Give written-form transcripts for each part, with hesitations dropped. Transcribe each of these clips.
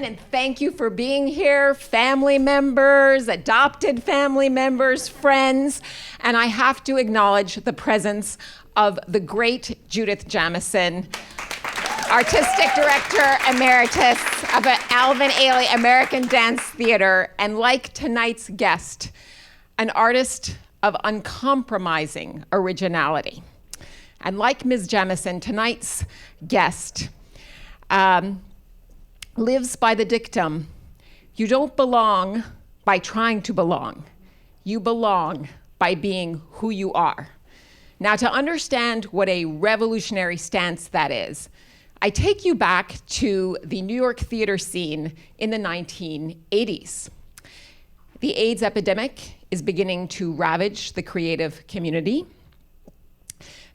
everyone, and thank you for being here, family members, adopted family members, friends. And I have to acknowledge the presence of the great Judith Jamison, Artistic Director Emeritus of Alvin Ailey American Dance Theater, and like tonight's guest, an artist of uncompromising originality. And like Ms. Jamison, tonight's guest lives by the dictum, you don't belong by trying to belong. You belong by being who you are. Now, to understand what a revolutionary stance that is, I take you back to the New York theater scene in the 1980s. The AIDS epidemic is beginning to ravage the creative community.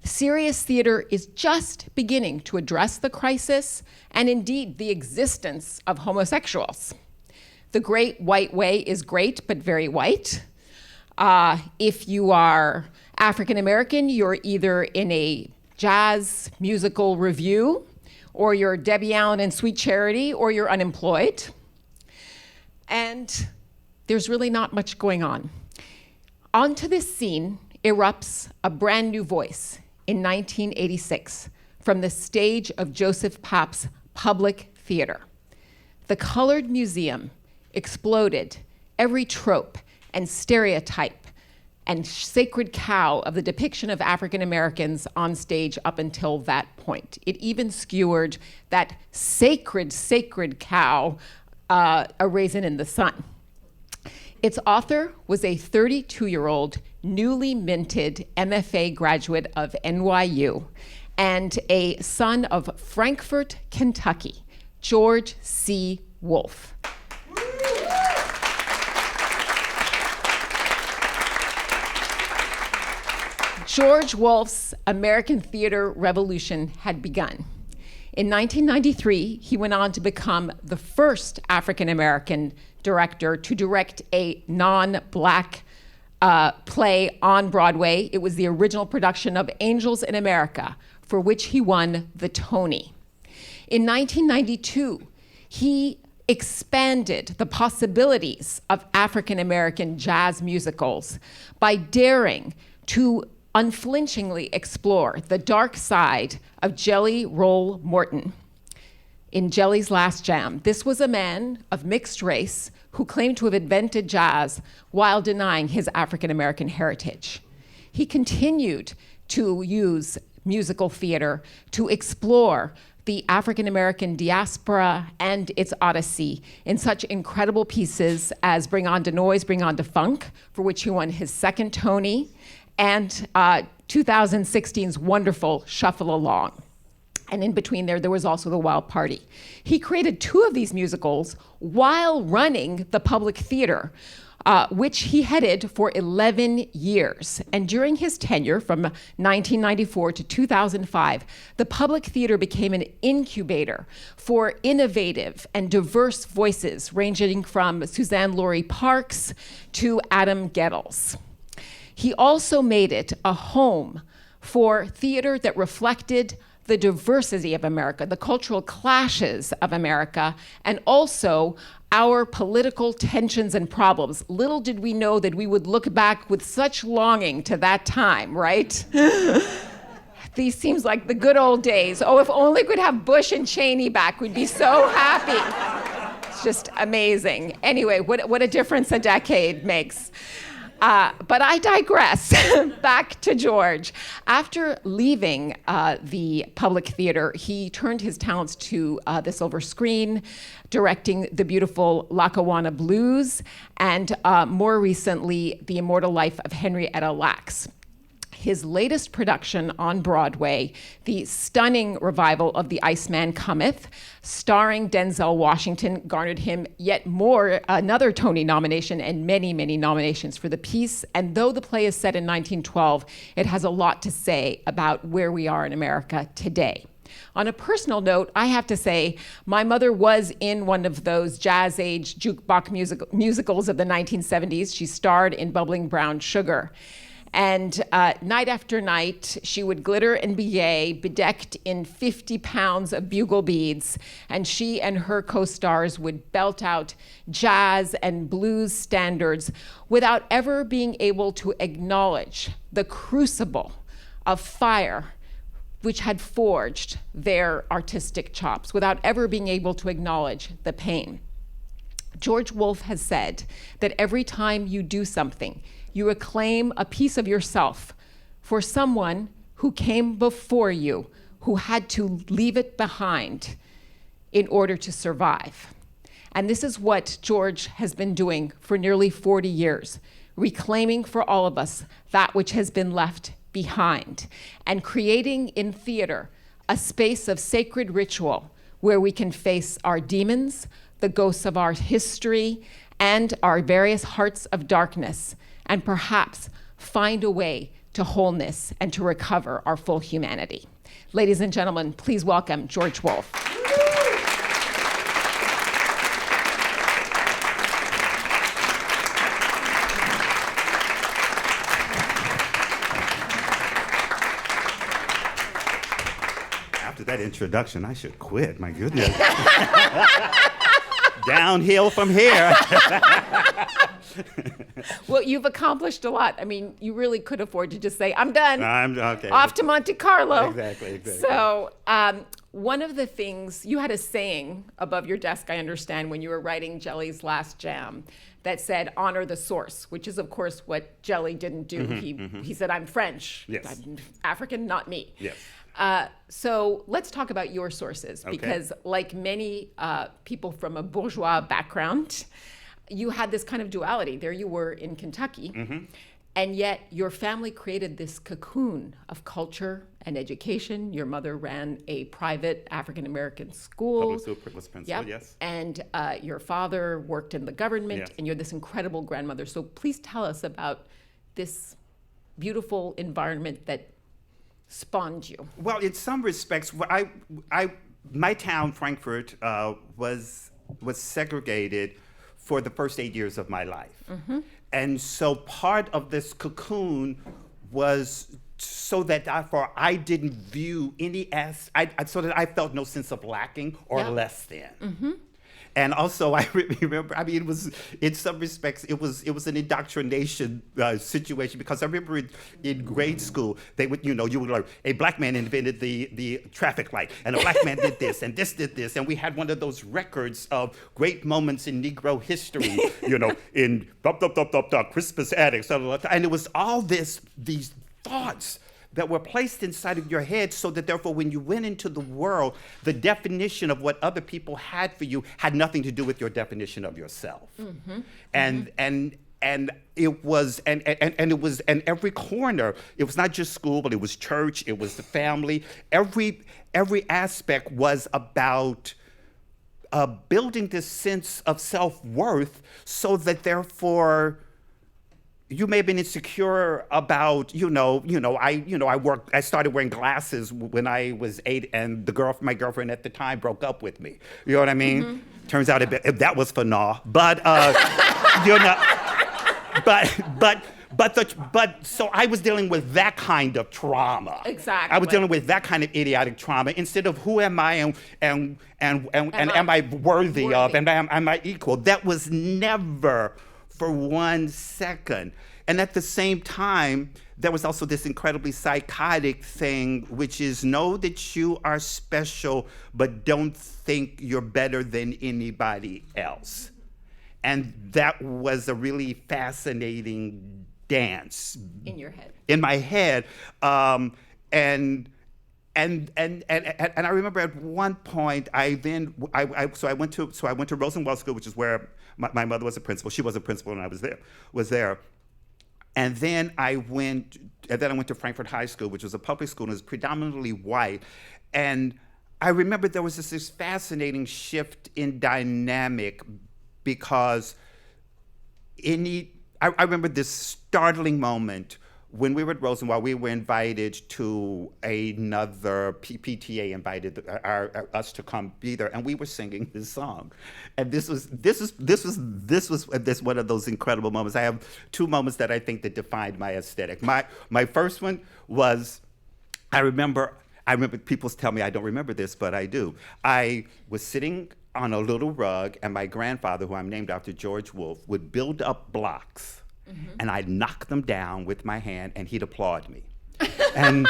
Serious theater is just beginning to address the crisis and indeed the existence of homosexuals. The Great White Way is great, but very white. If you are African American, you're either in a jazz musical review, or you're Debbie Allen in Sweet Charity, or you're unemployed. And there's really not much going on. Onto this scene erupts a brand new voice in 1986 from the stage of Joseph Papp's Public Theater. The Colored Museum exploded every trope and stereotype and sacred cow of the depiction of African Americans on stage up until that point. It even skewered that sacred cow, A Raisin in the Sun. Its author was a 32-year-old, newly minted MFA graduate of NYU and a son of Frankfort, Kentucky, George C. Wolfe. George Wolfe's American theater revolution had begun. In 1993, he went on to become the first African-American director to direct a non-Black play on Broadway. It was the original production of Angels in America, for which he won the Tony. In 1992, he expanded the possibilities of African-American jazz musicals by daring to unflinchingly explore the dark side of Jelly Roll Morton. In Jelly's Last Jam, this was a man of mixed race who claimed to have invented jazz while denying his African-American heritage. He continued to use musical theater to explore the African-American diaspora and its odyssey in such incredible pieces as Bring On the Noise, Bring On the Funk, for which he won his second Tony, and 2016's wonderful Shuffle Along. And in between there was also The Wild Party. He created two of these musicals while running the Public Theater, which he headed for 11 years. And during his tenure from 1994 to 2005, the Public Theater became an incubator for innovative and diverse voices, ranging from Suzanne Laurie Parks to Adam Gettles. He also made it a home for theater that reflected the diversity of America, the cultural clashes of America, and also our political tensions and problems. Little did we know that we would look back with such longing to that time, right? These seems like the good old days. Oh, if only we could have Bush and Cheney back, we'd be so happy. It's just amazing. Anyway, what a difference a decade makes. But I digress. Back to George. After leaving the Public Theater, he turned his talents to the silver screen, directing the beautiful Lackawanna Blues, and more recently, The Immortal Life of Henrietta Lacks. His latest production on Broadway, the stunning revival of The Iceman Cometh, starring Denzel Washington, garnered him another Tony nomination and many, many nominations for the piece. And though the play is set in 1912, it has a lot to say about where we are in America today. On a personal note, I have to say, my mother was in one of those jazz age jukebox musicals of the 1970s. She starred in Bubbling Brown Sugar. And night after night, she would glitter and be bedecked in 50 pounds of bugle beads, and she and her co-stars would belt out jazz and blues standards without ever being able to acknowledge the crucible of fire which had forged their artistic chops, without ever being able to acknowledge the pain. George Wolfe has said that every time you do something, you reclaim a piece of yourself for someone who came before you, who had to leave it behind in order to survive. And this is what George has been doing for nearly 40 years, reclaiming for all of us that which has been left behind, and creating in theater a space of sacred ritual where we can face our demons, the ghosts of our history, and our various hearts of darkness, and perhaps find a way to wholeness and to recover our full humanity. Ladies and gentlemen, please welcome George Wolfe. After that introduction, I should quit, my goodness. Downhill from here. Well, you've accomplished a lot. I mean, you really could afford to just say, I'm done. I'm okay. Off to Monte Carlo. Exactly. So one of the things, you had a saying above your desk, I understand, when you were writing Jelly's Last Jam that said, honor the source, which is, of course, what Jelly didn't do. He said, I'm French. Yes. I'm African, not me. Yes. So let's talk about your sources, because like many people from a bourgeois background, you had this kind of duality. There you were in Kentucky, and yet your family created this cocoon of culture and education. Your mother ran a private African-American school. Public school was principal, yes. And your father worked in the government, Yes. and you're this incredible grandmother. So please tell us about this beautiful environment that spawned you. Well, in some respects, my town, Frankfurt, was segregated for the first 8 years of my life. And so part of this cocoon was so that I didn't view any so that I felt no sense of lacking or less than. And also, I remember, I mean, it was, in some respects, it was an indoctrination situation, because I remember in grade school, they would, you would learn, a black man invented the traffic light, and a black man did this, and this did this, and we had one of those records of great moments in Negro history, in Crispus Attucks, and it was all these thoughts that were placed inside of your head, so that therefore when you went into the world, the definition of what other people had for you had nothing to do with your definition of yourself. And it was, and it was, and every corner, it was not just school, but it was church, it was the family. Every aspect was about building this sense of self-worth, so that therefore you may have been insecure about, I started wearing glasses when I was 8, and my girlfriend at the time broke up with me. You know what I mean? Turns out that was for nah. But, but so I was dealing with that kind of trauma. Exactly. I was dealing with that kind of idiotic trauma, instead of who am I and am I worthy of, and am I equal? That was never for 1 second. And at the same time, there was also this incredibly psychotic thing, which is know that you are special, but don't think you're better than anybody else. And that was a really fascinating dance. In your head. In my head. And I remember at one point, I went to Rosenwald School, which is where my mother was a principal. She was a principal, and I was there. And then I went to Frankfurt High School, which was a public school, and it was predominantly white. And I remember there was this fascinating shift in dynamic, because I remember this startling moment when we were at Rosenwald, we were invited to another PTA invited us to come be there, and we were singing this song, and this was one of those incredible moments. I have two moments that I think that defined my aesthetic. My first one was, I remember people tell me I don't remember this, but I do. I was sitting on a little rug, and my grandfather, who I'm named after, George Wolfe, would build up blocks, and I'd knock them down with my hand, and he'd applaud me. and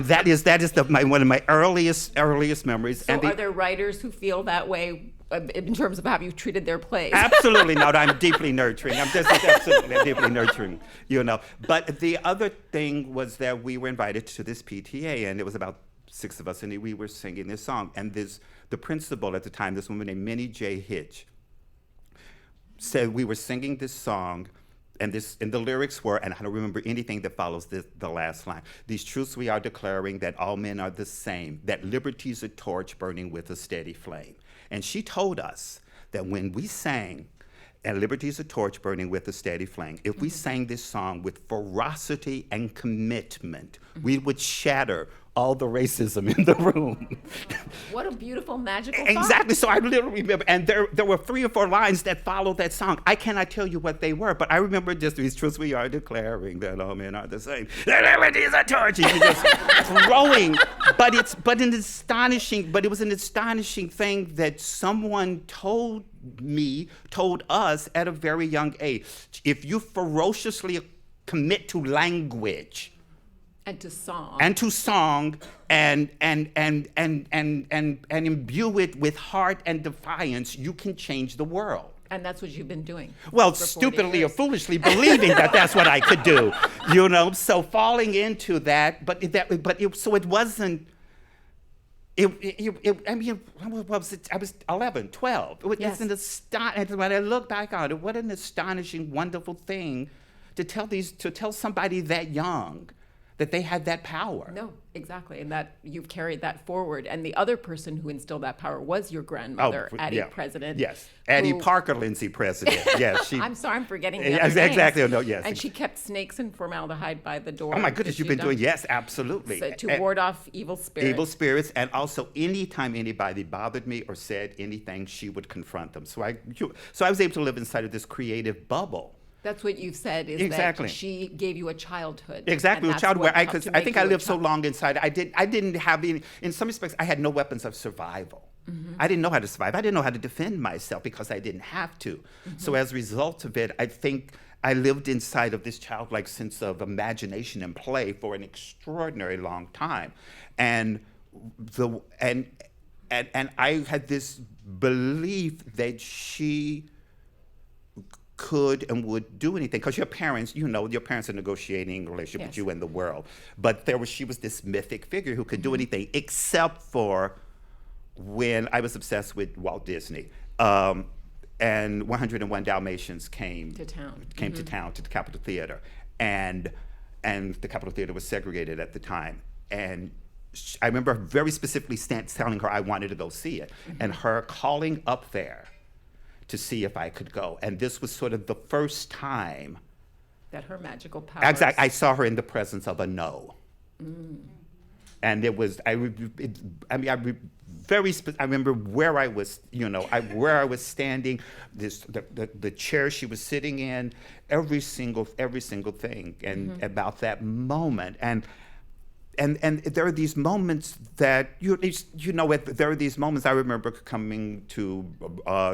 that is one of my earliest memories. So and are there writers who feel that way in terms of how you've treated their plays? Absolutely not. I'm deeply nurturing. I'm just absolutely deeply nurturing, you know. But the other thing was that we were invited to this PTA, and it was about 6 of us, and we were singing this song. And the principal at the time, this woman named Minnie J. Hitch, said we were singing this song, and the lyrics were, and I don't remember anything that follows the last line. These truths we are declaring, that all men are the same, that liberty's a torch burning with a steady flame. And she told us that when we sang, and liberty's a torch burning with a steady flame, if we sang this song with ferocity and commitment, we would shatter all the racism in the room. What a beautiful, magical Exactly. thought. So I literally remember, and there were 3 or 4 lines that followed that song. I cannot tell you what they were, but I remember just these truths we are declaring, that all men are the same. That liberty is a torch. And you're just throwing. But it was an astonishing thing that someone told us at a very young age. If you ferociously commit to language, And to song. and imbue it with heart and defiance, you can change the world. And that's what you've been doing. Well, for 40 stupidly or years. foolishly believing that that's what I could do, you know. So falling into that, so it wasn't. I was 11, 12. Yes. When I look back on it, what an astonishing, wonderful thing to tell somebody that young that they had that power. No, exactly. And that you've carried that forward. And the other person who instilled that power was your grandmother, Addie President. Yes. Addie Parker Lindsay President. Yes. I'm sorry, I'm forgetting the Yes, other names. exactly. No, yes. And she kept snakes and formaldehyde by the door. Oh my goodness, you've been doing, yes, absolutely. So to ward off evil spirits. Evil spirits, and also anytime anybody bothered me or said anything, she would confront them. So I was able to live inside of this creative bubble. That's what you've said, is Exactly. that she gave you a childhood. Exactly, And a child that's where what I helped to think make I you a lived so child. long inside. I didn't have any, in some respects, I had no weapons of survival. I didn't know how to survive. I didn't know how to defend myself because I didn't have to. So as a result of it, I think I lived inside of this childlike sense of imagination and play for an extraordinary long time. And I had this belief that she could and would do anything, because your parents are negotiating a relationship with Yes. you and the world. But she was this mythic figure who could do anything, except for when I was obsessed with Walt Disney. And 101 Dalmatians came to town, to the Capitol Theater. And the Capitol Theater was segregated at the time. And I remember very specifically telling her I wanted to go see it, and her calling up there to see if I could go. And this was sort of the first time that her magical powers. Exactly, I saw her in the presence of a no. And it was, I remember where I was, where I was standing, the chair she was sitting in, every single thing, and about that moment. And there are these moments that, there are these moments. I remember coming to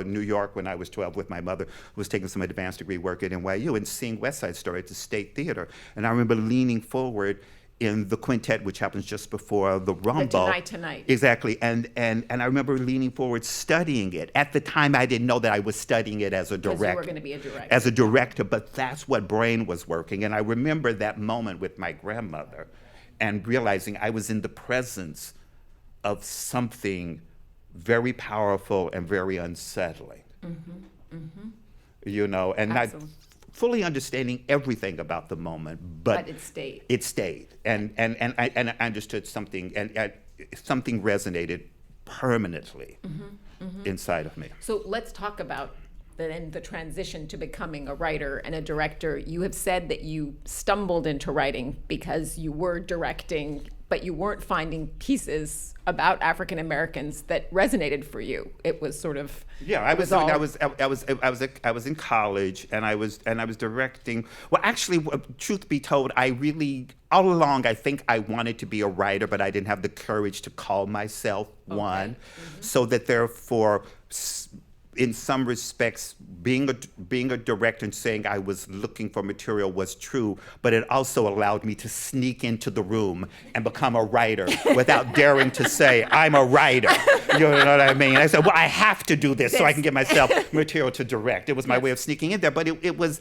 New York when I was 12 with my mother, who was taking some advanced degree work at NYU, and seeing West Side Story at the State Theater. And I remember leaning forward in the quintet, which happens just before the rumble. Tonight. Exactly. And I remember leaning forward, studying it. At the time, I didn't know that I was studying it as a director. Because you were going to be a director. As a director, but that's what brain was working. And I remember that moment with my grandmother, and realizing I was in the presence of something very powerful and very unsettling. And Absolutely. not fully understanding everything about the moment, but it stayed. It stayed, and I understood something, and something resonated permanently inside of me. So let's talk about then the transition to becoming a writer and a director, you have said that you stumbled into writing because you were directing, but you weren't finding pieces about African Americans that resonated for you. It was sort of I was in college and I was directing. Well, actually, truth be told, I really all along I think I wanted to be a writer, but I didn't have the courage to call myself one. So that therefore, in some respects, being a director and saying I was looking for material was true, but it also allowed me to sneak into the room and become a writer without daring to say I'm a writer. You know what I mean? I said, well, I have to do this so I can get myself material to direct. It was my way of sneaking in there, but it was,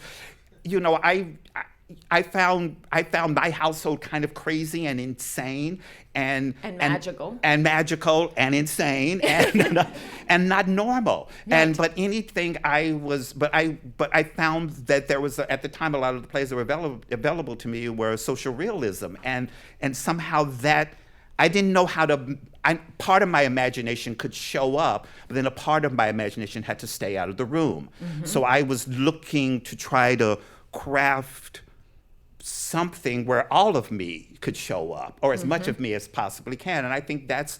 I found my household kind of crazy and insane and magical and insane and not normal. Right. But I found that there was at the time a lot of the plays that were available to me were social realism and somehow that I didn't know how to. Part of my imagination could show up, but then a part of my imagination had to stay out of the room. So I was looking to try to craft something where all of me could show up, or as much of me as possibly can. And I think that's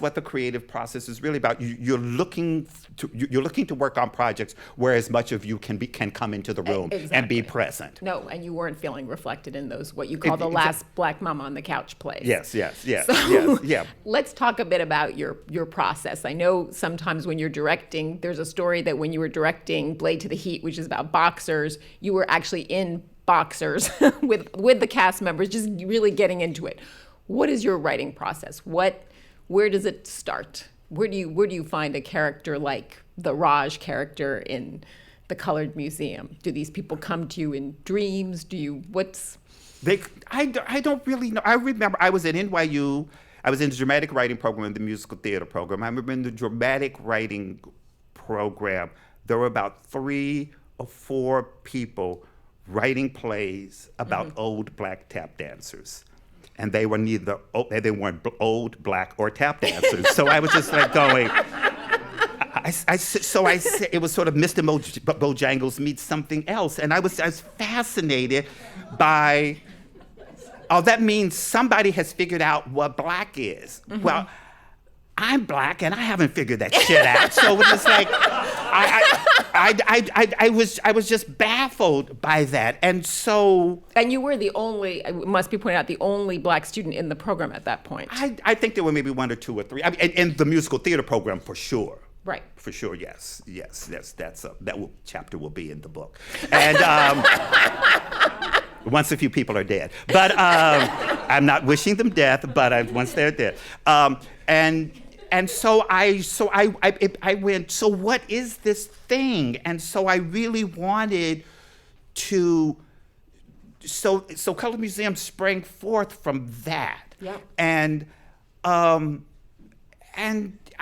what the creative process is really about. You're looking to work on projects where as much of you can come into the room and be present. No, and you weren't feeling reflected in those what you call the last Black Mama on the Couch plays. Yes. Let's talk a bit about your process. I know sometimes when you're directing, there's a story that when you were directing Blade to the Heat, which is about boxers, you were actually in boxers with the cast members, just really getting into it. What is your writing process? Where does it start? Where do you find a character like the Raj character in the Colored Museum? Do these people come to you in dreams? I don't really know. I remember I was at NYU. I was in the dramatic writing program and the musical theater program. I remember in the dramatic writing program, there were about 3 or 4 people writing plays about old black tap dancers. And they were they weren't old, black, or tap dancers. So I was just like going, it was sort of Mr. Bojangles meets something else. And I was fascinated by, that means somebody has figured out what black is. Well, I'm black and I haven't figured that shit out. So it was like, I was just baffled by that. And you were the only, it must be pointed out, the only black student in the program at that point. I think there were maybe 1 or 2 or 3. I mean, in the musical theater program, for sure. Right. For sure, yes. Chapter will be in the book. And once a few people are dead. But I'm not wishing them death, but once they're dead. And so I went, so what is this thing? And so I really wanted to, so Colored Museum sprang forth from that. Yeah. And I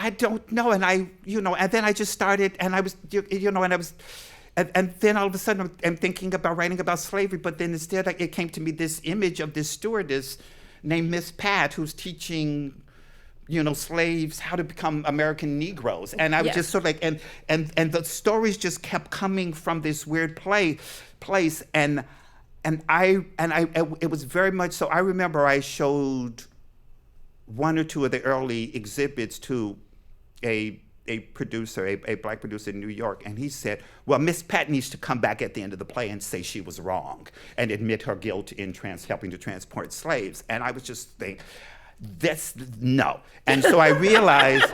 don't know, and then I just started, and I was, and then all of a sudden I'm thinking about writing about slavery, but then instead it came to me this image of this stewardess named Miss Pat who's teaching slaves how to become American Negroes. And I was just sort of like, and the stories just kept coming from this weird place. And it was very much so. I remember I showed 1 or 2 of the early exhibits to a producer, a black producer in New York, and he said, well, Miss Pat needs to come back at the end of the play and say she was wrong and admit her guilt in helping to transport slaves. And I was just thinking, no. And so I realized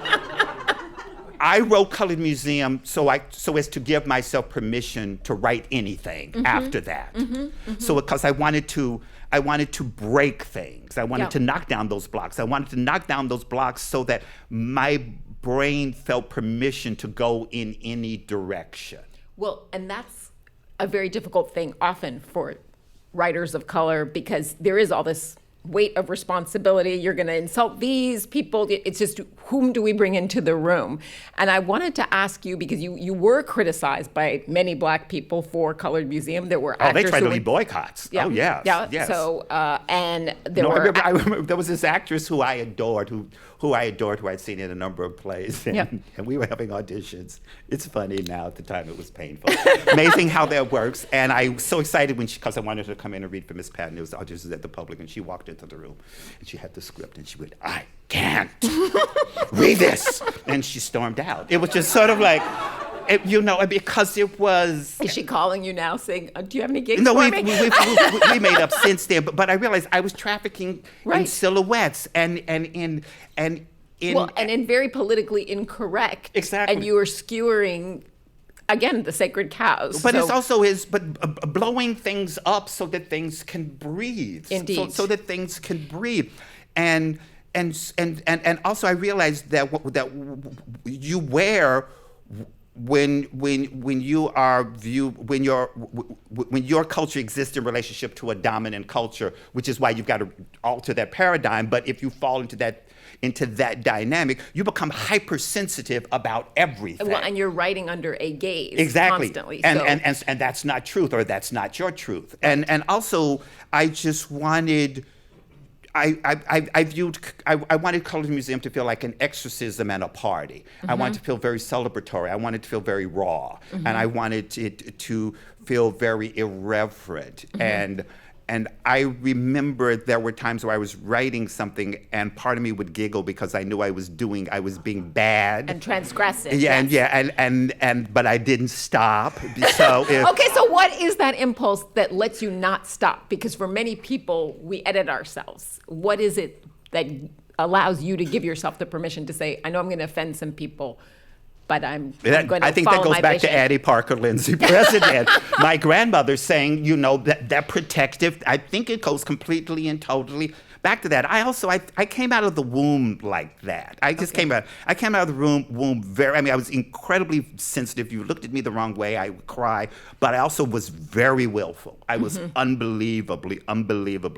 I wrote Colored Museum so as to give myself permission to write anything after that. So because I wanted to break things. I wanted to knock down those blocks. I wanted to knock down those blocks so that my brain felt permission to go in any direction. Well, and that's a very difficult thing often for writers of color because there is all this weight of responsibility. You're going to insult these people. It's just, whom do we bring into the room? And I wanted to ask you, because you were criticized by many Black people for Colored Museum. There were actors they tried to who lead boycotts. Yeah, Oh, yes. yeah. Yes. So, and there No, were. I remember there was this actress who I adored, who I'd seen in a number of plays, and, Yeah. and we were having auditions. It's funny now. At the time, it was painful. Amazing how that works. And I was so excited because I wanted her to come in and read for Miss Patton. It was auditions at the Public, and she walked into the room, and she had the script, and she went, "I can't read this," and she stormed out. It was just sort of like, because it was. Is she calling you now saying, do you have any gigs No, for we me? made up since then, but I realized I was trafficking in Right. silhouettes and in Well, and in very politically incorrect. Exactly. And you were skewering, again, the sacred cows. But So- it's also blowing things up so that things can breathe. Indeed. So that things can breathe, and also I realized that you wear. When your culture exists in relationship to a dominant culture, which is why you've got to alter that paradigm. But if you fall into that dynamic, you become hypersensitive about everything. Well, and you're writing under a gaze Exactly. constantly. And that's not truth, or that's not your truth. And also, I just wanted. I wanted Colored Museum to feel like an exorcism and a party. I wanted to feel very celebratory. I wanted to feel very raw, and I wanted it to feel very irreverent. And I remember there were times where I was writing something, and part of me would giggle because I knew I was being bad and transgressive. Yeah, yes. but I didn't stop. So Okay, so what is that impulse that lets you not stop? Because for many people, we edit ourselves. What is it that allows you to give yourself the permission to say, I know I'm going to offend some people, but I'm going to I think follow that goes my back vision. to Addie Parker Lindsay President. My grandmother saying, that protective, I think it goes completely and totally back to that. I came out of the womb like that. I came out of the womb I was incredibly sensitive. If you looked at me the wrong way, I would cry, but I also was very willful. I was unbelievably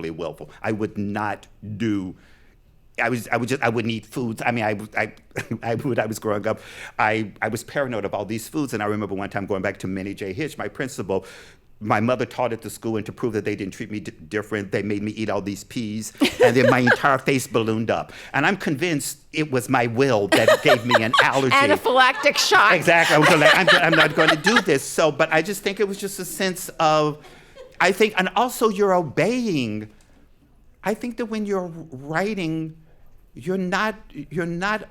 willful. I would not do I wouldn't eat foods. I mean, when I was growing up, I was paranoid of all these foods. And I remember one time going back to Minnie J. Hitch, my principal. My mother taught at the school, and to prove that they didn't treat me different, they made me eat all these peas, and then my entire face ballooned up. And I'm convinced it was my will that gave me an allergy. Anaphylactic shock. Exactly. I'm not going to do this. So, but I just think it was just a sense of, and also you're obeying. I think that when you're writing, you're not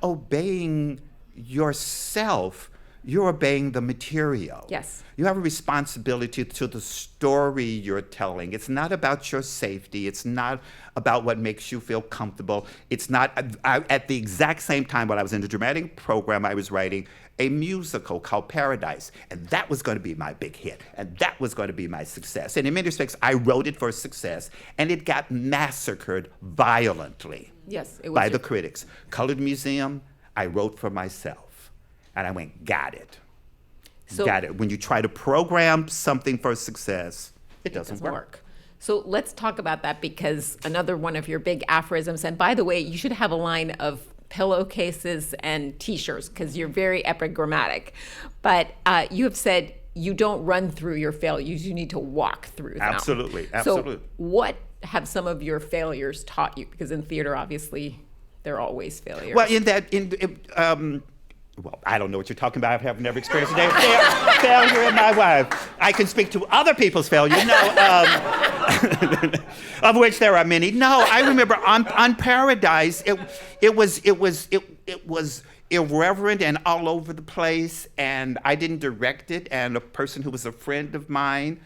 obeying yourself. You're obeying the material. Yes. You have a responsibility to the story you're telling. It's not about your safety. It's not about what makes you feel comfortable. It's not. At the exact same time, while I was in the dramatic program, I was writing a musical called Paradise, and that was going to be my big hit, and that was going to be my success. And in many respects, I wrote it for success, and it got massacred violently. Yes, it was by the critics. Colored Museum, I wrote for myself. And I went, got it. Got it. When you try to program something for success, it doesn't work. So let's talk about that, because another one of your big aphorisms, and by the way, you should have a line of pillowcases and T-shirts, because you're very epigrammatic. But you have said you don't run through your failures, you need to walk through them. Absolutely. So what have some of your failures taught you? Because in theater, obviously, there are always failures. Well, well, I don't know what you're talking about. I have never experienced a day of failure in my life. I can speak to other people's failure, of which there are many. No, I remember on Paradise, it was irreverent and all over the place, and I didn't direct it, and a person who was a friend of mine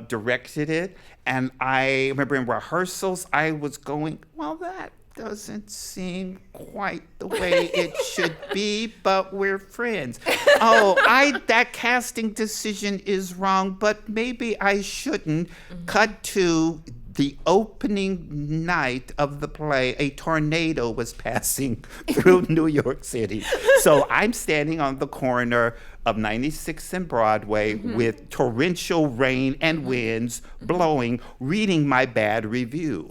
directed it, and I remember in rehearsals, I was going, well, that doesn't seem quite the way it should be, but we're friends. That casting decision is wrong, but maybe I shouldn't. Cut to the opening night of the play, a tornado was passing through New York City. So I'm standing on the corner of 96th and Broadway with torrential rain and winds blowing, reading my bad review.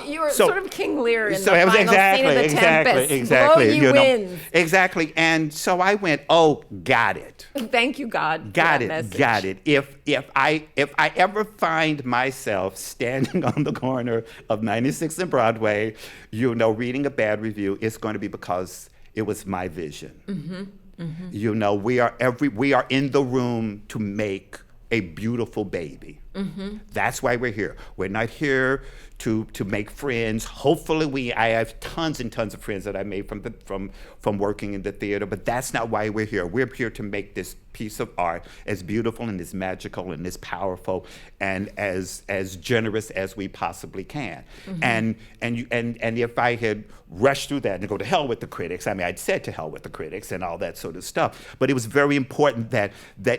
You were sort of King Lear in so the it was final scene of The Tempest. exactly. Blow ye winds. Exactly. And so I went, oh, got it. Thank you, God. Got for that it. message. Got it. If I ever find myself standing on the corner of 96th and Broadway, reading a bad review, it's going to be because it was my vision. We are in the room to make a beautiful baby. That's why we're here. We're not here to make friends. Hopefully, I have tons and tons of friends that I made from working in the theater, but that's not why we're here. We're here to make this piece of art as beautiful and as magical and as powerful and as generous as we possibly can. And if I had rushed through that and go to hell with the critics, I mean, I'd said to hell with the critics and all that sort of stuff. But it was very important that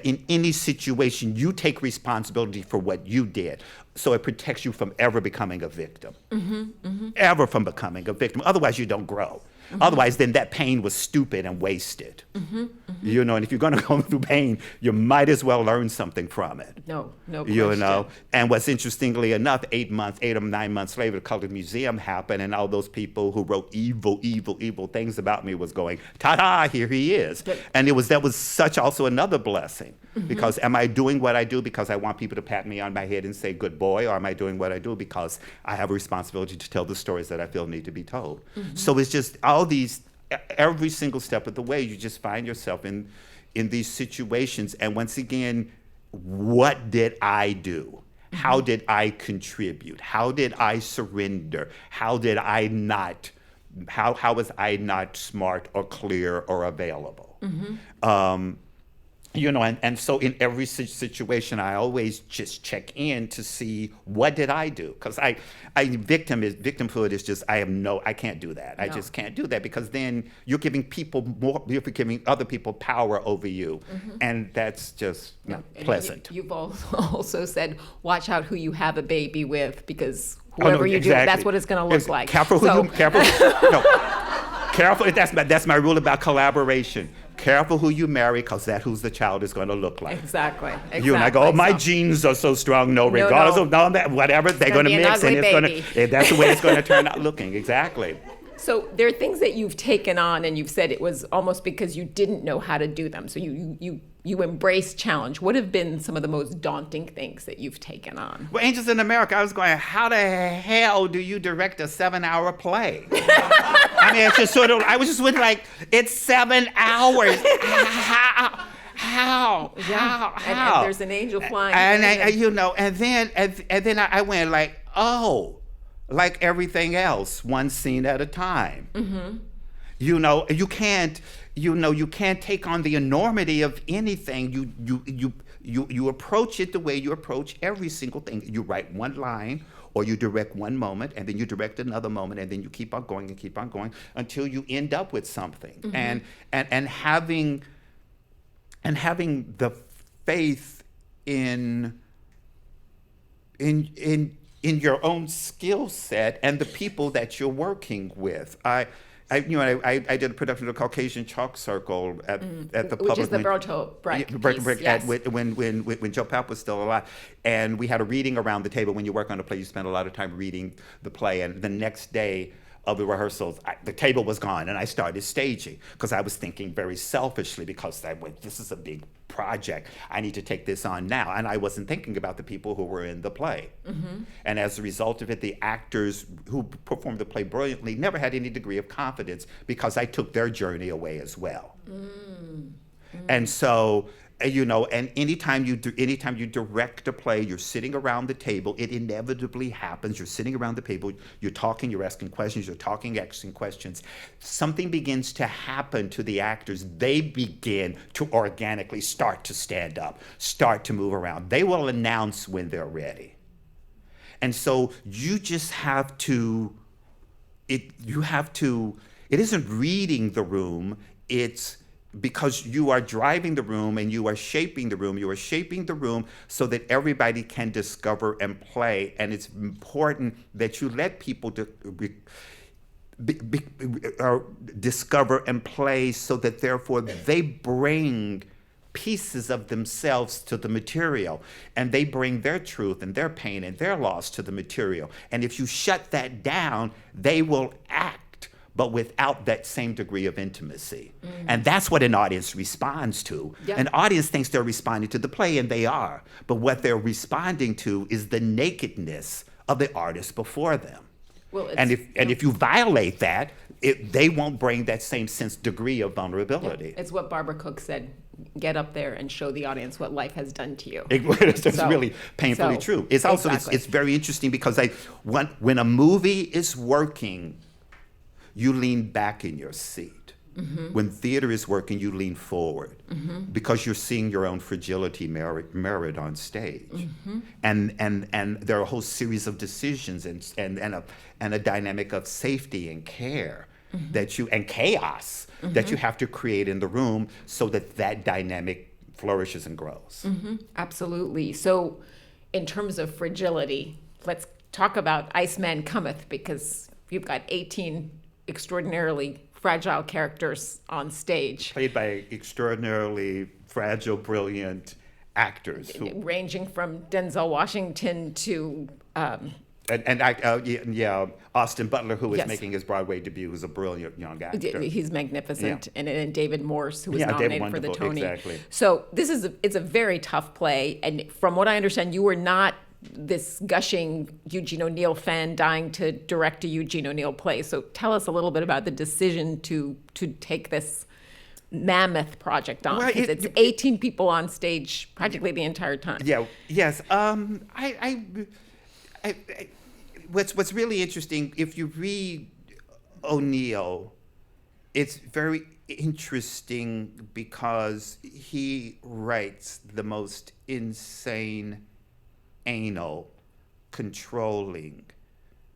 in any situation you take responsibility for what you did, so it protects you from ever becoming a victim. Ever from becoming a victim. Otherwise, you don't grow. Otherwise, then that pain was stupid and wasted. And if you're going to go through pain, you might as well learn something from it. No question. And what's interestingly enough, 8 or 9 months later, the Colored Museum happened, and all those people who wrote evil things about me was going, ta-da, here he is. Yep. And that was such also another blessing, because am I doing what I do because I want people to pat me on my head and say, good boy, or am I doing what I do because I have a responsibility to tell the stories that I feel need to be told? So it's just all these, every single step of the way, you just find yourself in these situations. And once again, what did I do? How did I contribute? How did I surrender? How was I not smart or clear or available? And so in every situation, I always just check in to see what did I do, because victimhood is just I can't do that. I just can't do that, because then you're giving other people power over you, and that's just not pleasant. You've also said, watch out who you have a baby with, because whoever you do, that's what it's going to look like. Careful. That's my rule about collaboration. Careful who you marry, because that's who the child is going to look like. Exactly. You and I go, my genes are so strong, regardless of that, whatever, they're going to mix, and that's the way it's going to turn out looking. Exactly. So there are things that you've taken on, and you've said it was almost because you didn't know how to do them. So you embrace challenge. What have been some of the most daunting things that you've taken on? Well, Angels in America, I was going, how the hell do you direct a 7-hour play? I mean, it's just sort of, I was just like, it's 7 hours. How? And there's an angel flying. And then I went like, oh, like everything else, one scene at a time. You can't take on the enormity of anything. You approach it the way you approach every single thing. You write one line, or you direct one moment, and then you direct another moment, and then you keep on going until you end up with something. And having the faith in your own skill set and the people that you're working with. I did a production of the Caucasian Chalk Circle at the public. Which is the Bertolt Brecht piece, yes. When Joe Papp was still alive. And we had a reading around the table. When you work on a play, you spend a lot of time reading the play. And the next day of the rehearsals, the table was gone, and I started staging, because I was thinking very selfishly, because this is a big project. I need to take this on now. And I wasn't thinking about the people who were in the play. And as a result of it, the actors who performed the play brilliantly never had any degree of confidence, because I took their journey away as well. And so, and anytime you direct a play, you're sitting around the table, it inevitably happens. You're sitting around the table, you're talking, you're asking questions, asking questions. Something begins to happen to the actors. They begin to organically start to stand up, start to move around. They will announce when they're ready. And so you just have to, it isn't reading the room, it's because you are driving the room and you are shaping the room. You are shaping the room so that everybody can discover and play. And it's important that you let people discover and play, so that therefore they bring pieces of themselves to the material, and they bring their truth and their pain and their loss to the material. And if you shut that down, they will act, but without that same degree of intimacy. And that's what an audience responds to. Yep. An audience thinks they're responding to the play, and they are. But what they're responding to is the nakedness of the artist before them. Well, And if you violate that, they won't bring that same degree of vulnerability. it's what Barbara Cook said, get up there and show the audience what life has done to you. It's So- really painfully so, true. It's also exactly. it's very interesting because when a movie is working, you lean back in your seat. When theater is working, you lean forward because you're seeing your own fragility mirrored on stage, and there are a whole series of decisions and a dynamic of safety and care and chaos that you have to create in the room so that dynamic flourishes and grows. Absolutely. So, in terms of fragility, let's talk about Iceman Cometh, because you've got 18 extraordinarily fragile characters on stage, Played by extraordinarily fragile, brilliant actors who ranging from Denzel Washington to Austin Butler, who is Yes. making his Broadway debut, who's a brilliant young actor. he's magnificent, Yeah. and David Morse, who was Yeah, David nominated for the Wonderful, Tony. exactly. So it's a very tough play, and from what I understand, you were not this gushing Eugene O'Neil fan dying to direct a Eugene O'Neil play. So tell us a little bit about the decision to take this mammoth project on, Well, because it's 18 people on stage practically the entire time. Yeah. Yes. What's really interesting, if you read O'Neill, it's very interesting because he writes the most insane, anal, controlling,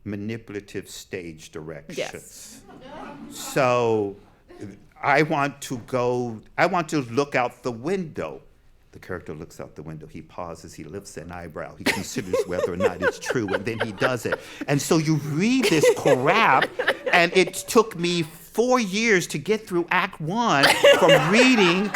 manipulative stage directions. Yes. So I want to look out the window. The character looks out the window. He pauses. He lifts an eyebrow. He considers whether or not it's true, and then he does it. And so you read this crap, and it took me 4 years to get through Act 1 from reading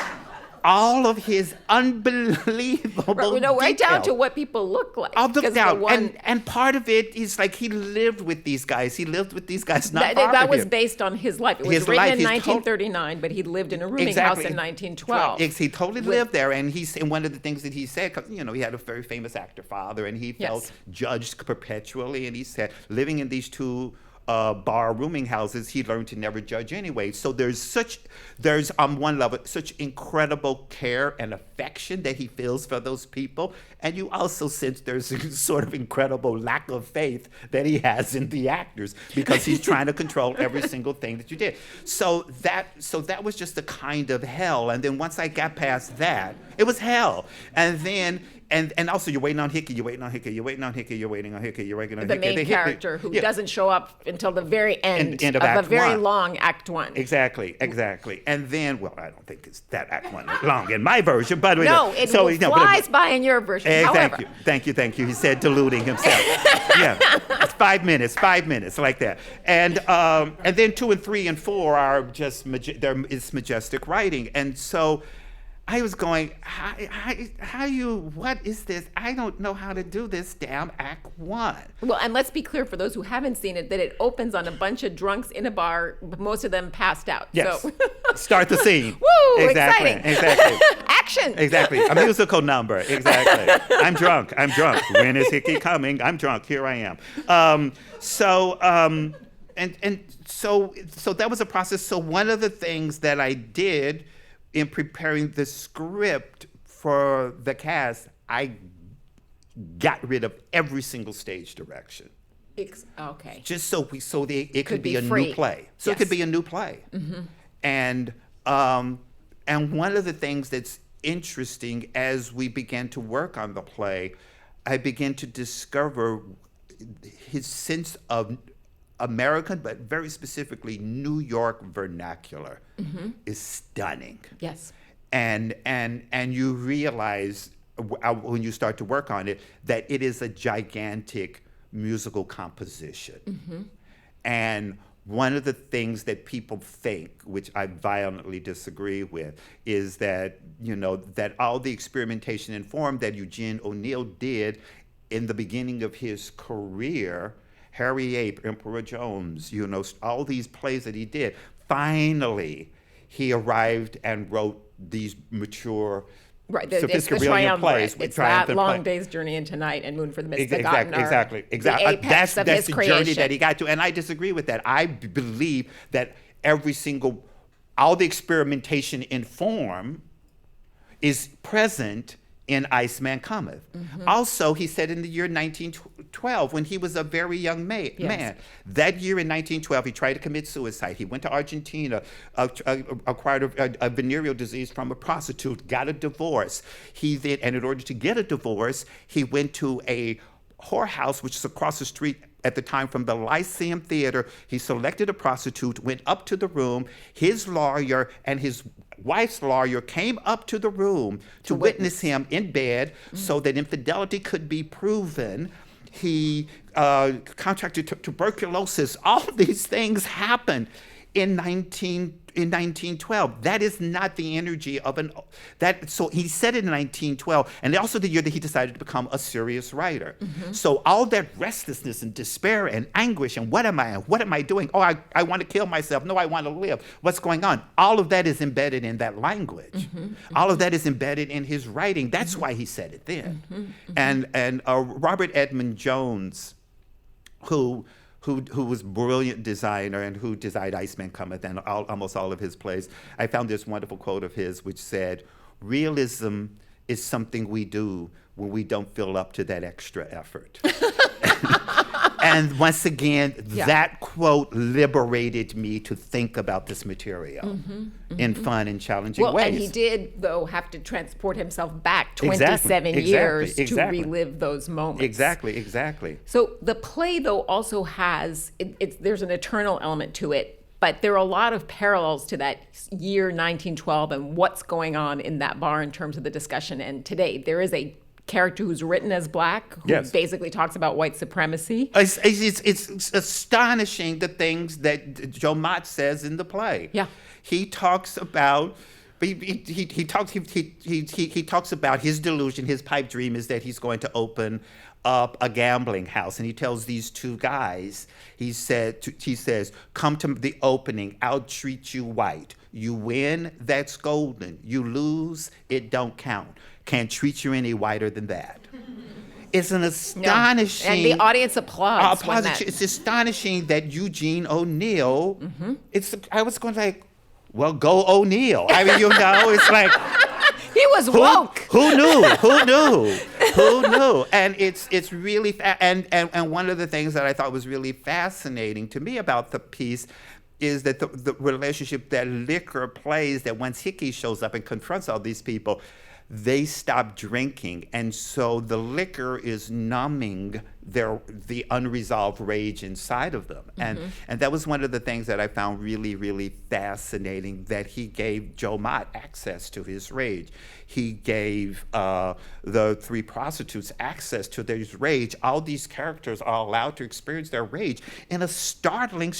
all of his unbelievable Right down detail. to what people look like. I'll look 'Cause the down. one- And part of it is like he lived with these guys. He lived with these guys, not that was him. based on his life. It was His written life, in he's 1939, but he lived in a rooming house in 1912. He totally lived there, and one of the things that he said, 'cause, he had a very famous actor father, and he felt Yes. judged perpetually, and he said, living in these two bar rooming houses, he learned to never judge anyway. So there's on one level such incredible care and affection that he feels for those people, and you also sense there's a sort of incredible lack of faith that he has in the actors because he's trying to control every single thing that you did. So that was just a kind of hell, and then once I got past that, it was hell, and then. And also, you're waiting on Hickey, you're waiting on Hickey, you're waiting on Hickey, you're waiting on Hickey, you're waiting on The Hickey. main character who doesn't show up until the very end Of of a Act very 1. long Act 1. Exactly. And then, well, I don't think it's that Act 1 long in my version, but No, it flies by in your version. However, Thank you. He said, deluding himself. Yeah, it's 5 minutes, like that. And then 2 and 3 and 4 are just it's majestic writing, and so. I was going, what is this? I don't know how to do this damn Act 1. well, and let's be clear for those who haven't seen it, that it opens on a bunch of drunks in a bar, most of them passed out. Yes. So. Start the scene. Woo, Exactly. exciting. Exactly. Action. Exactly. A musical number. Exactly. I'm drunk. When is Hickey coming? I'm drunk. Here I am. So that was a process. So one of the things that I did in preparing the script for the cast, I got rid of every single stage direction. Okay. Just so it could be a free. new play. So Yes. it could be a new play. Mm-hmm. And one of the things that's interesting as we began to work on the play, I began to discover his sense of American, but very specifically New York vernacular is stunning. Yes. And you realize when you start to work on it that it is a gigantic musical composition. And one of the things that people think, which I violently disagree with, is that, that all the experimentation and form that Eugene O'Neil did in the beginning of his career, Harry Ape, Emperor Jones, all these plays that he did, finally he arrived and wrote these mature, right, it's the brilliant plays. It's that Long Day's Journey into Night and Moon for the Misbegotten. Exactly. That's the journey that he got to, and I disagree with that. I believe that all the experimentation in form is present in Iceman Cometh. Also, he said in the year 1912, when he was a very young man, that year in 1912, he tried to commit suicide. He went to Argentina, acquired a venereal disease from a prostitute, got a divorce. And in order to get a divorce, he went to a whorehouse, which is across the street at the time from the Lyceum Theater. He selected a prostitute, went up to the room. His lawyer and his wife's lawyer came up to the room to witness him in bed so that infidelity could be proven. He contracted tuberculosis. All of these things happened in 1912. That is not the energy of so he said it in 1912, and also the year that he decided to become a serious writer. So all that restlessness and despair and anguish and what am I doing? Oh, I want to kill myself. No, I want to live. What's going on? All of that is embedded in that language. All of that is embedded in his writing. That's why he said it then. And Robert Edmund Jones, who was a brilliant designer and who designed Iceman Cometh and almost all of his plays. I found this wonderful quote of his which said, "Realism is something we do when we don't feel up to that extra effort." And once again, that quote liberated me to think about this material in fun and challenging ways. And he did, though, have to transport himself back 27 years to relive those moments. Exactly. So the play, though, also has, there's an eternal element to it, but there are a lot of parallels to that year 1912 and what's going on in that bar in terms of the discussion. And today, there is a character who's written as black, who basically talks about white supremacy. It's astonishing the things that Joe Mott says in the play. Yeah, he talks about. He talks about his delusion. His pipe dream is that he's going to open up a gambling house, and he tells these two guys. He says, "Come to the opening. I'll treat you white. You win, that's golden. You lose, it don't count. Can't treat you any whiter than that." It's an astonishing... And the audience applauds. It's astonishing that Eugene O'Neil... I was going like, well, go O'Neil. I mean, it's like... He was woke. Who knew? And it's really... And one of the things that I thought was really fascinating to me about the piece is that the relationship that liquor plays, that once Hickey shows up and confronts all these people, they stop drinking, and so the liquor is numbing the unresolved rage inside of them. And that was one of the things that I found really, really fascinating, that he gave Joe Mott access to his rage. He gave the three prostitutes access to their rage. All these characters are allowed to experience their rage in a startling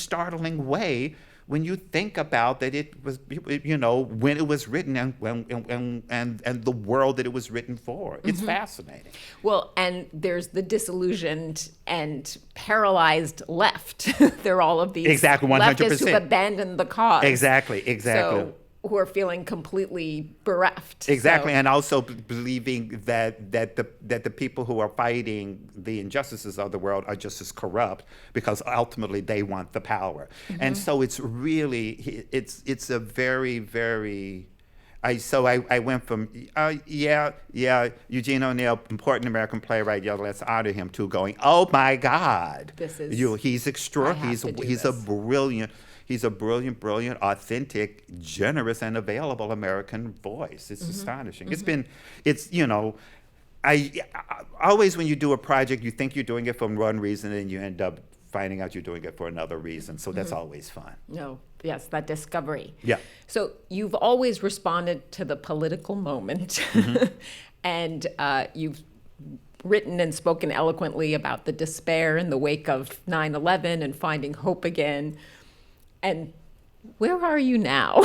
way when you think about that it was, when it was written and the world that it was written for. It's fascinating. Well, and there's the disillusioned and paralyzed left. There are all of these leftists who've abandoned the cause. Exactly. So, who are feeling completely bereft. Exactly, and also believing that the people who are fighting the injustices of the world are just as corrupt because ultimately they want the power. And so it's really, it's a very, very... I went from, Eugene O'Neil, important American playwright, let's honor him, to going, oh my God. He's extraordinary. He's a brilliant, authentic, generous, and available American voice. It's astonishing. I always, when you do a project, you think you're doing it for one reason, and you end up finding out you're doing it for another reason. So that's always fun. Yes, that discovery. Yeah. So you've always responded to the political moment, and you've written and spoken eloquently about the despair in the wake of 9/11 and finding hope again. And where are you now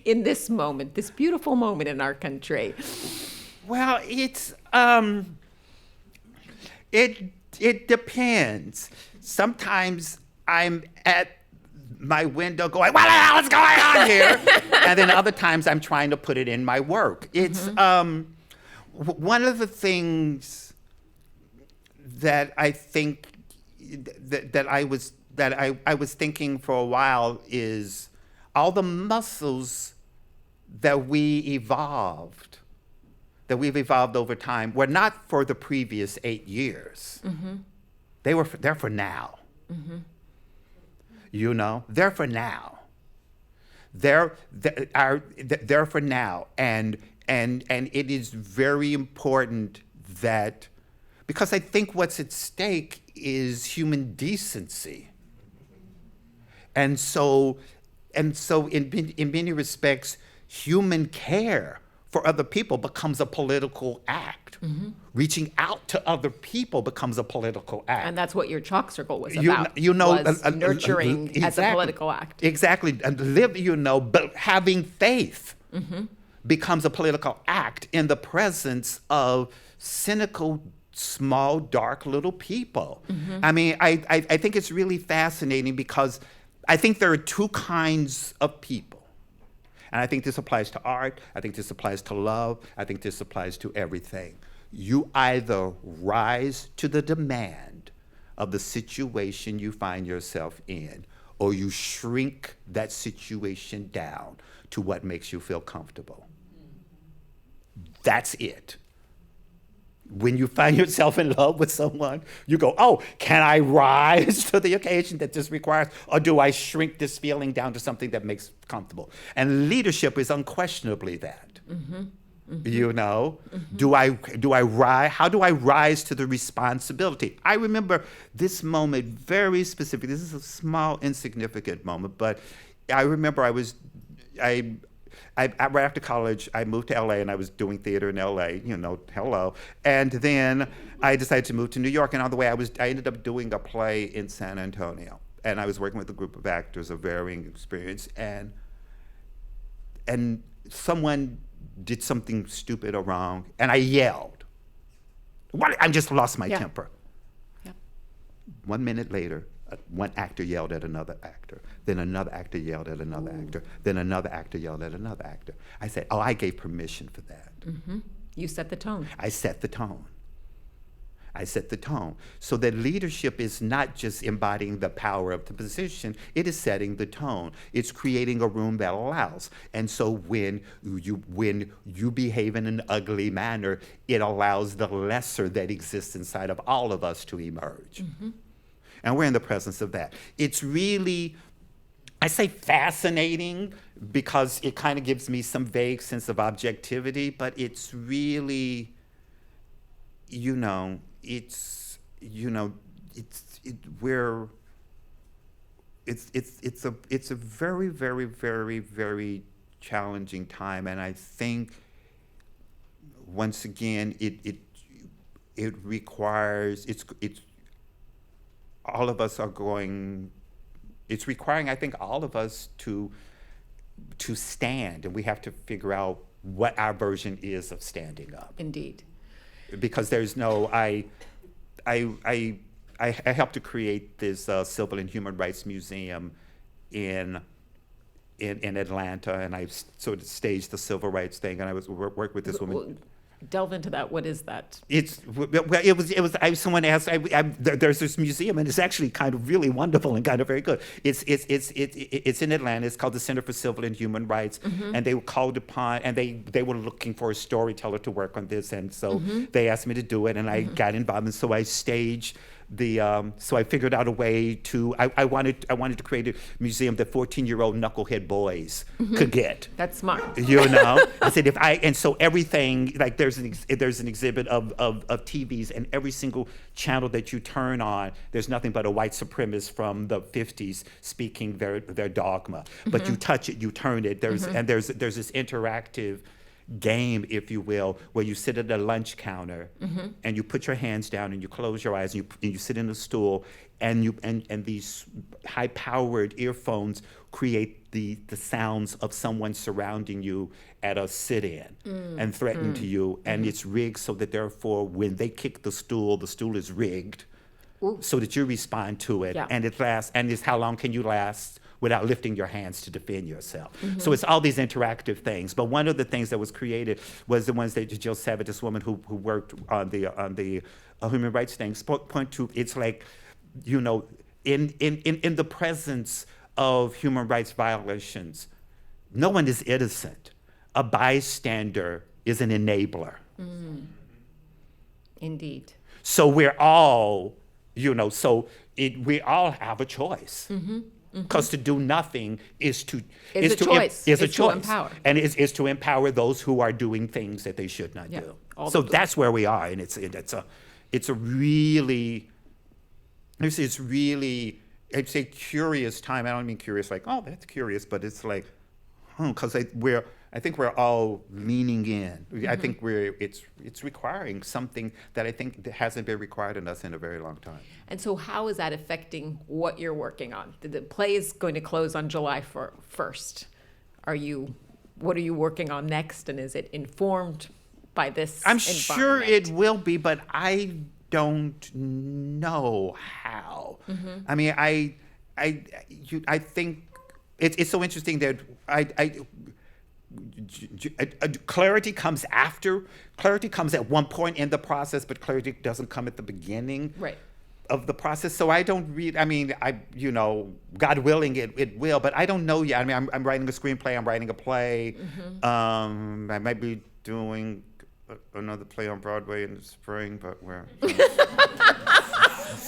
in this moment, this beautiful moment in our country? Well, it depends. Sometimes I'm at my window going, what the hell is going on here? And then other times I'm trying to put it in my work. It's one of the things that I think that I was thinking for a while is all the muscles that we've evolved over time were not for the previous 8 years. They're for now. You know, they're for now. They're for now, and it is very important that, because I think what's at stake is human decency, and so in many respects, human care for other people becomes a political act. Reaching out to other people becomes a political act. And that's what your chalk circle was about. Was nurturing exactly, as a political act. Exactly. And but having faith becomes a political act in the presence of cynical, small, dark little people. I mean, I think it's really fascinating because I think there are two kinds of people. And I think this applies to art, I think this applies to love, I think this applies to everything. You either rise to the demand of the situation you find yourself in, or you shrink that situation down to what makes you feel comfortable. That's it. When you find yourself in love with someone, you go, oh, can I rise to the occasion that this requires, or do I shrink this feeling down to something that makes comfortable? And leadership is unquestionably that. You know, how do I rise to the responsibility? I remember this moment very specific. This is a small, insignificant moment, but I remember right after college, I moved to LA and I was doing theater in LA, you know, hello. And then I decided to move to New York, and on the way I ended up doing a play in San Antonio. And I was working with a group of actors of varying experience, and someone did something stupid or wrong, and I yelled. I just lost my temper. 1 minute later, one actor yelled at another actor, then another actor yelled at another actor, then another actor yelled at another actor. I said, oh, I gave permission for that. You set the tone. I set the tone. So that leadership is not just embodying the power of the position, it is setting the tone. It's creating a room that allows. And so when you behave in an ugly manner, it allows the lesser that exists inside of all of us to emerge. And we're in the presence of that. It's really, I say fascinating because it kind of gives me some vague sense of objectivity, but it's really, it's a very, very, very, very challenging time, and I think once again it requires all of us are going. It's requiring, I think, all of us to stand, and we have to figure out what our version is of standing up. Indeed. Because there's no, I helped to create this Civil and Human Rights Museum in Atlanta, and I sort of staged the civil rights thing, and I was worked with this woman. Delve into that. What is that? Someone asked. There's this museum, and it's actually kind of really wonderful and kind of very good. It's in Atlanta. It's called the Center for Civil and Human Rights, and they were called upon, and they were looking for a storyteller to work on this, and so they asked me to do it, and I got involved, and so I staged so I figured out a way to. I wanted to create a museum that 14-year-old knucklehead boys could get. That's smart. I said and so everything, like there's an exhibit of TVs, and every single channel that you turn on, there's nothing but a white supremacist from the 50s speaking their dogma. But you touch it, you turn it. There's this interactive game, if you will, where you sit at a lunch counter and you put your hands down and you close your eyes and you sit in a stool and these high-powered earphones create the sounds of someone surrounding you at a sit-in and threatening to you, and it's rigged so that therefore when they kick the stool is rigged so that you respond to it, and it lasts, and it's how long can you last without lifting your hands to defend yourself. So it's all these interactive things. But one of the things that was created was the ones that Jill Savage, this woman who worked on the human rights things, point to. It's like, you know, in the presence of human rights violations, no one is innocent. A bystander is an enabler. Indeed. So we're all, you know, we all have a choice. Because to do nothing is to empower, and is to empower those who are doing things that they should not do. So that's where we are, and it's a really, I'd say curious time. I don't mean curious like, oh, that's curious, but it's like, because I think we're all leaning in. I think it's requiring something that I think that hasn't been required in us in a very long time. And so how is that affecting what you're working on? The play is going to close on July 1st. What are you working on next, and is it informed by this I'm sure it will be, but I don't know how. I mean, I think it's so interesting that clarity comes after. Clarity comes at one point in the process, but clarity doesn't come at the beginning of the process. So I don't read. I mean, God willing, it will. But I don't know yet. I mean, I'm writing a screenplay. I'm writing a play. I might be doing another play on Broadway in the spring, but we're.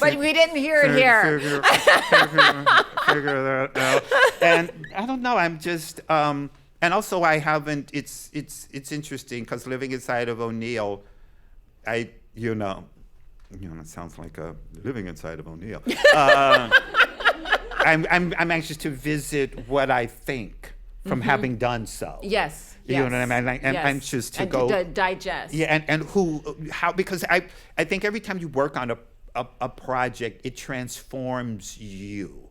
But we didn't hear it here. Figure that out. And I don't know. I'm just. And also, I haven't. It's interesting because living inside of O'Neill, it sounds like living inside of O'Neill. I'm anxious to visit what I think from having done so. Yes. You know what I mean? I'm anxious to go digest. Yeah, and how because I think every time you work on a project, it transforms you.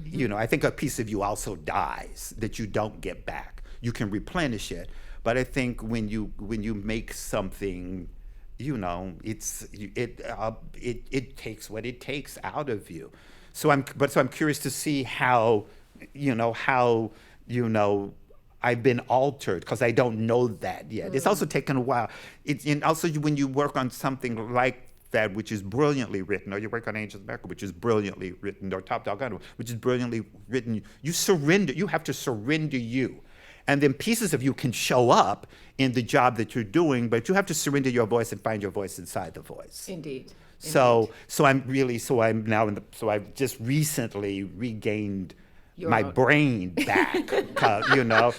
You know, I think a piece of you also dies that you don't get back. You can replenish it, but I think when you make something, you know, it takes what it takes out of you. So I'm curious to see how I've been altered, because I don't know that yet. It's also taken a while. And also when you work on something like that, which is brilliantly written, or you work on Angels America, which is brilliantly written, or Topdog, which is brilliantly written, you have to surrender you. And then pieces of you can show up in the job that you're doing, but you have to surrender your voice and find your voice inside the voice. Indeed. So I've just recently regained my brain back,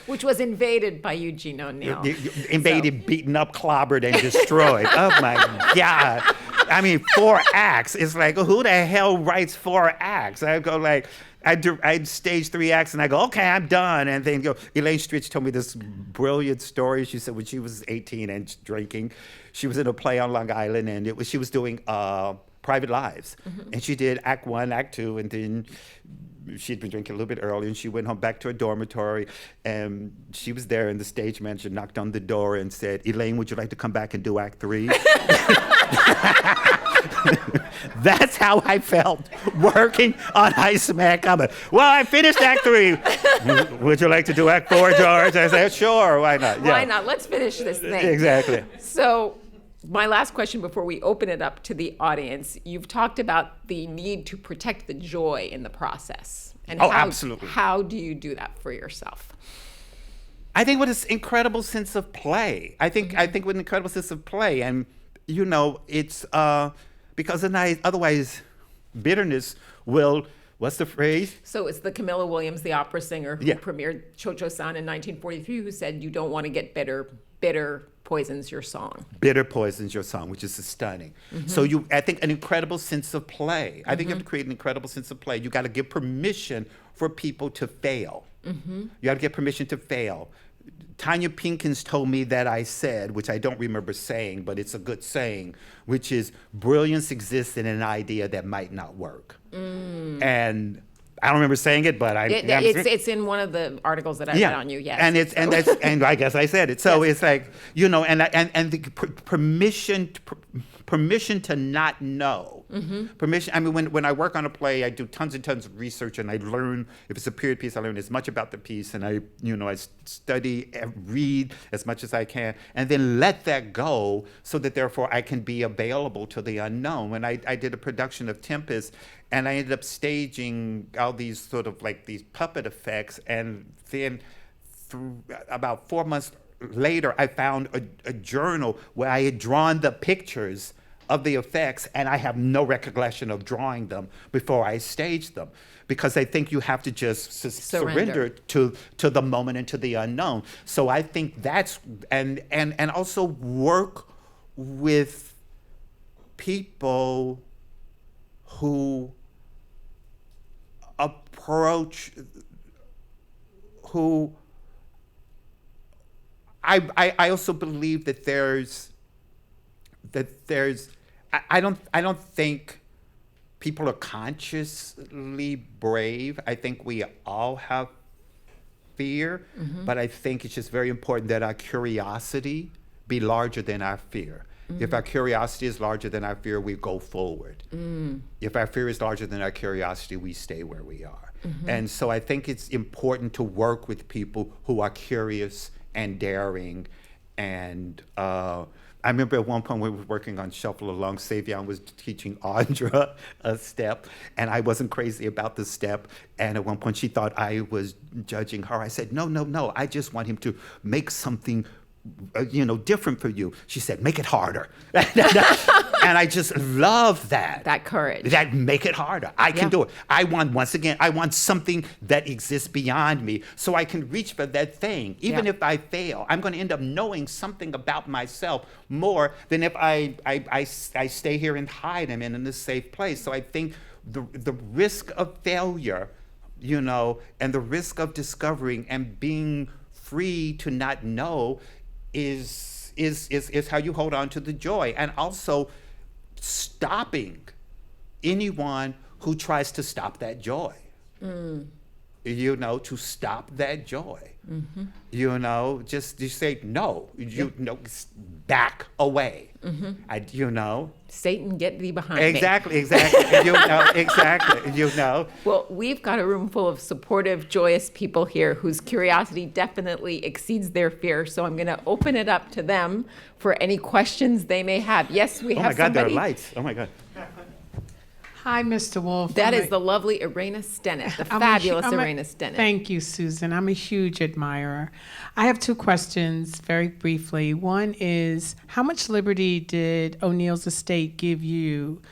Which was invaded by Eugene O'Neil. Invaded, beaten up, clobbered, and destroyed. Oh my God. I mean, 4 acts. It's like, who the hell writes 4 acts? I go like, I'd stage 3 acts and I go, okay, I'm done. And then Elaine Stritch told me this brilliant story. She said when she was 18 and drinking, she was in a play on Long Island, and she was doing Private Lives. And she did Act 1, Act 2, and then she'd been drinking a little bit early, and she went home back to her dormitory, and she was there, and the stage manager knocked on the door and said, Elaine, would you like to come back and do Act 3? That's how I felt working on Iceman Cometh. Well, I finished Act 3. Would you like to do Act 4, George? I said, sure, why not? Yeah. Why not? Let's finish this thing. Exactly. So my last question before we open it up to the audience, you've talked about the need to protect the joy in the process. And absolutely. How do you do that for yourself? I think with this incredible sense of play. I think with an incredible sense of play. And, it's because otherwise bitterness will, what's the phrase? So it's the Camilla Williams, the opera singer who premiered Cho-Cho-san in 1943, who said, you don't want to get bitter. Bitter poisons your song. Bitter poisons your song, which is stunning. So I think an incredible sense of play. I think you have to create an incredible sense of play. You got to give permission for people to fail. You got to give permission to fail. Tanya Pinkins told me that I said, which I don't remember saying, but it's a good saying, which is brilliance exists in an idea that might not work. And I don't remember saying it, but it's in one of the articles that I read on you. Yes, and I guess I said it. So Yes. it's like, and the permission to not know. Permission. I mean, when I work on a play, I do tons and tons of research, and I learn. If it's a period piece, I learn as much about the piece, and I study, read as much as I can, and then let that go, so that therefore I can be available to the unknown. When I did a production of Tempest, and I ended up staging all these sort of like these puppet effects, and then about 4 months later, I found a journal where I had drawn the pictures of the effects, and I have no recollection of drawing them before I staged them, because I think you have to just surrender to the moment and to the unknown. So I think that's and also work with people who approach who I also believe that there's I don't think people are consciously brave. I think we all have fear, but I think it's just very important that our curiosity be larger than our fear. If our curiosity is larger than our fear, we go forward. If our fear is larger than our curiosity, we stay where we are. And so I think it's important to work with people who are curious and daring. And I remember at one point when we were working on Shuffle Along, Savion was teaching Audra a step, and I wasn't crazy about the step. And at one point she thought I was judging her. I said, no, I just want him to make something different for you. She said, make it harder. And I just love that. That courage. That make it harder. I can do it. I want something that exists beyond me, so I can reach for that thing. Even if I fail, I'm going to end up knowing something about myself more than if I stay here and hide and in this safe place. So I think the risk of failure, and the risk of discovering and being free to not know is how you hold on to the joy, and also stopping anyone who tries to stop that joy. To stop that joy. Just you say no. Back away. Satan, get thee behind me. Exactly. Well, we've got a room full of supportive, joyous people here whose curiosity definitely exceeds their fear. So I'm going to open it up to them for any questions they may have. Yes, we have somebody. Oh my God, there are lights. Oh my God. Hi, Mr. Wolfe. That is the lovely Irena Stennett, the fabulous Irena Stennett. Thank you, Susan. I'm a huge admirer. I have two questions very briefly. One is, how much liberty did O'Neill's estate give you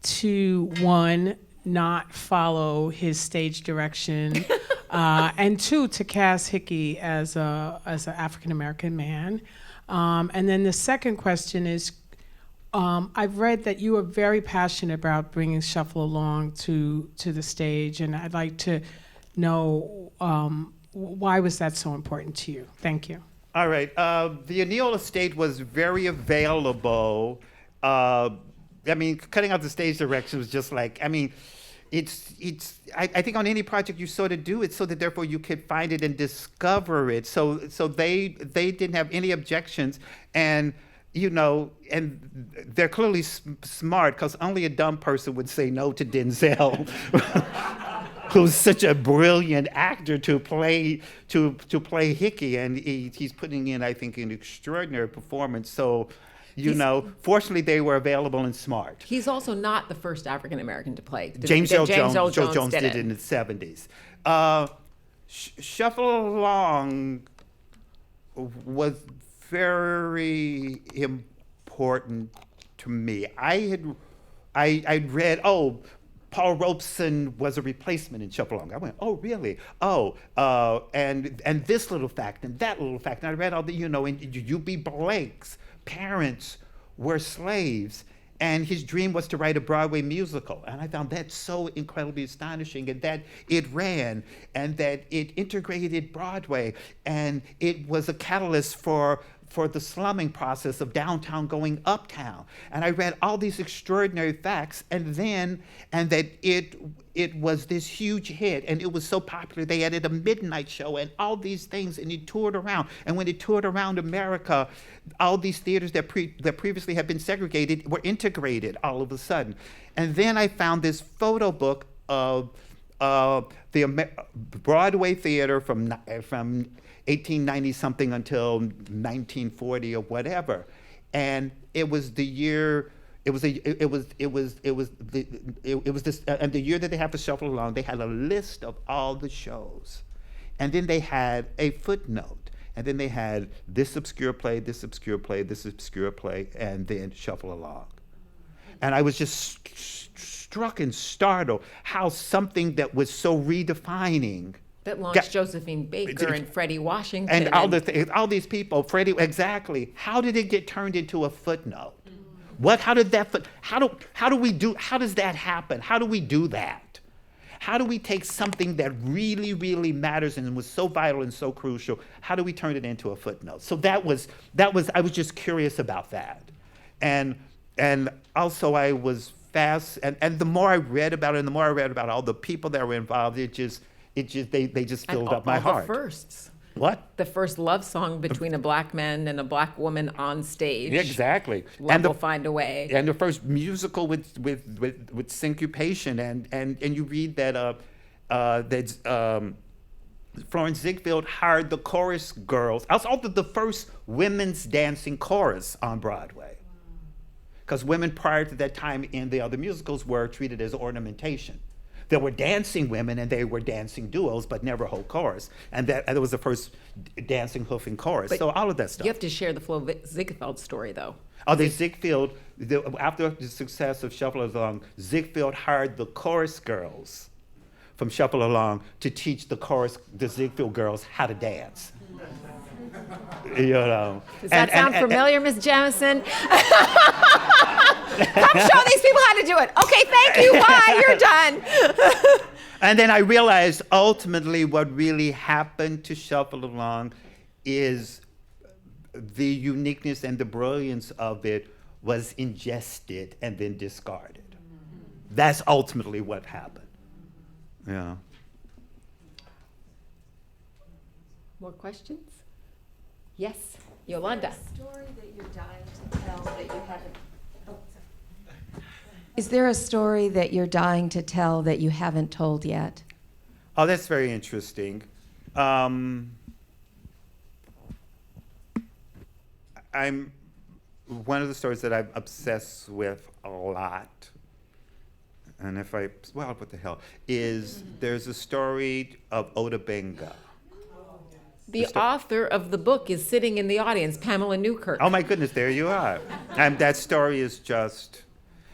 to, one, not follow his stage direction, and two, to cast Hickey as an African-American man? And then the second question is, I've read that you are very passionate about bringing Shuffle Along to the stage, and I'd like to know why was that so important to you? Thank you. All right. The O'Neill estate was very available. Cutting out the stage direction was just like, I think on any project you sort of do it so that therefore you could find it and discover it. So they didn't have any objections, and and they're clearly smart, because only a dumb person would say no to Denzel, who's such a brilliant actor to play Hickey, and he's putting in, I think, an extraordinary performance. So, fortunately they were available and smart. He's also not the first African American to play. James Earl Jones did it in the 70s. Shuffle Along was very important to me. I'd read, Paul Robeson was a replacement in Shuffle Along. I went, oh, really? And this little fact and that little fact. And I read all the, and U.B. Blake's parents were slaves, And his dream was to write a Broadway musical. And I found that so incredibly astonishing, and that it ran, and that it integrated Broadway, and it was a catalyst for the slumming process of downtown going uptown. And I read all these extraordinary facts, and that it was this huge hit, and it was so popular they added a midnight show and all these things, and it toured around. And when it toured around America, all these theaters that previously had been segregated were integrated all of a sudden. And then I found this photo book of the Broadway theater from 1890 something until 1940 or whatever, and it was the year. And the year that they have to shuffle along, they had a list of all the shows, and then they had a footnote, and then they had this obscure play, this obscure play, this obscure play, and then shuffle along. And I was just struck and startled how something that was so redefining. That launched Josephine Baker and Freddie Washington. And all these people, Freddie, exactly. How did it get turned into a footnote? How does that happen? How do we do that? How do we take something that really, really matters and was so vital and so crucial, how do we turn it into a footnote? So I was just curious about that. And also I was fast, and the more I read about it, and the more I read about all the people that were involved, they just filled up my heart. The firsts. What? The first love song between a black man and a black woman on stage. Exactly. Love Will Find a Way. And the first musical with syncopation, and you read that Florence Ziegfeld hired the chorus girls. I was also the first women's dancing chorus on Broadway, because women prior to that time in the other musicals were treated as ornamentation. There were dancing women, and they were dancing duos, but never whole chorus. And that was the first dancing hoofing chorus. But so all of that stuff. You have to share the Flo Ziegfeld story, though. Oh, after the success of Shuffle Along, Ziegfeld hired the chorus girls from Shuffle Along to teach the Ziegfeld girls how to dance. You know. Does that sound familiar, Ms. Jamison? Come show these people how to do it. Okay, thank you. Bye. You're done. And then I realized ultimately what really happened to Shuffle Along is the uniqueness and the brilliance of it was ingested and then discarded. That's ultimately what happened. Yeah. More questions? Yes, Yolanda. Is there a story that you're dying to tell that you haven't told yet? Oh, that's very interesting. One of the stories that I'm obsessed with a lot, and what the hell, is there's a story of Oda Benga. The author of the book is sitting in the audience, Pamela Newkirk. Oh my goodness, there you are. And that story is just,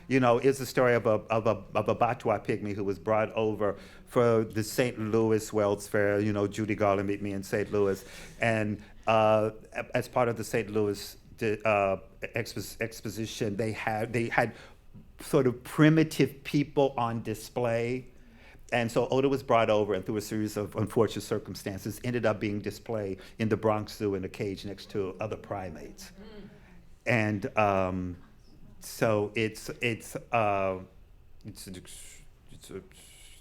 it's a story of a Batwa pygmy who was brought over for the St. Louis World's Fair. Judy Garland meet me in St. Louis. And as part of the St. Louis exposition, they had sort of primitive people on display. And so Oda was brought over, and through a series of unfortunate circumstances, ended up being displayed in the Bronx Zoo in a cage next to other primates. And so it's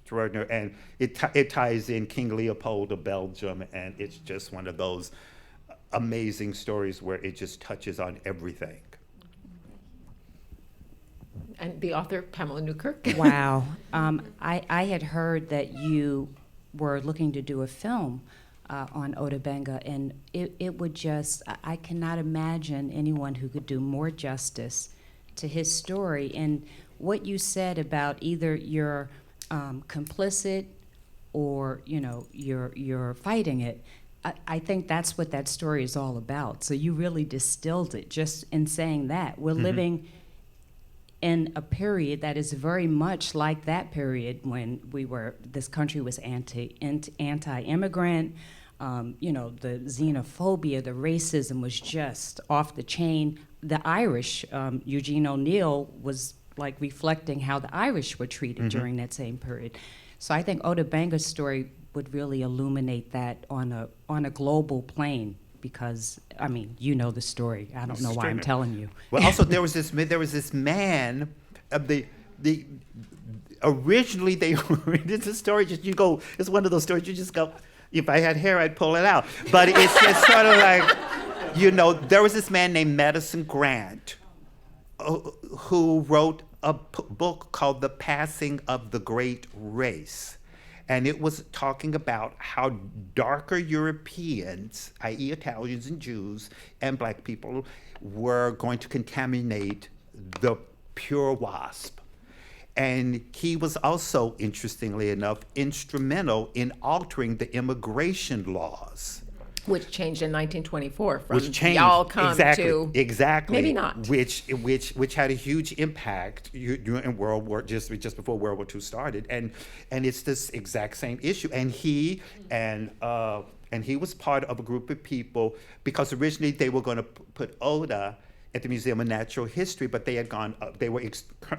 extraordinary, and it ties in King Leopold of Belgium, and it's just one of those amazing stories where it just touches on everything. And the author, Pamela Newkirk. Wow. I had heard that you were looking to do a film on Oda Benga, and it would just, I cannot imagine anyone who could do more justice to his story. And what you said about either you're complicit or, you're fighting it, I think that's what that story is all about. So you really distilled it just in saying that. We're living in a period that is very much like that period when this country was anti-immigrant. the xenophobia, the racism was just off the chain. The Irish, Eugene O'Neil was like reflecting how the Irish were treated during that same period. So I think Oda Banga's story would really illuminate that on a global plane, because I mean, you know the story. I don't know why I'm telling you. Well, also there was this man. Originally they it's a story. It's one of those stories you just go. If I had hair, I'd pull it out. But it's just sort of like, there was this man named Madison Grant who wrote a book called The Passing of the Great Race. And it was talking about how darker Europeans, i.e. Italians and Jews and black people, were going to contaminate the pure wasp. And he was also, interestingly enough, instrumental in altering the immigration laws. Which changed in 1924 from Which changed, y'all come exactly, to exactly. maybe not. Which had a huge impact during World War, just before World War II started, and it's this exact same issue. And he was part of a group of people, because originally they were going to put Oda at the Museum of Natural History, but they had gone. They were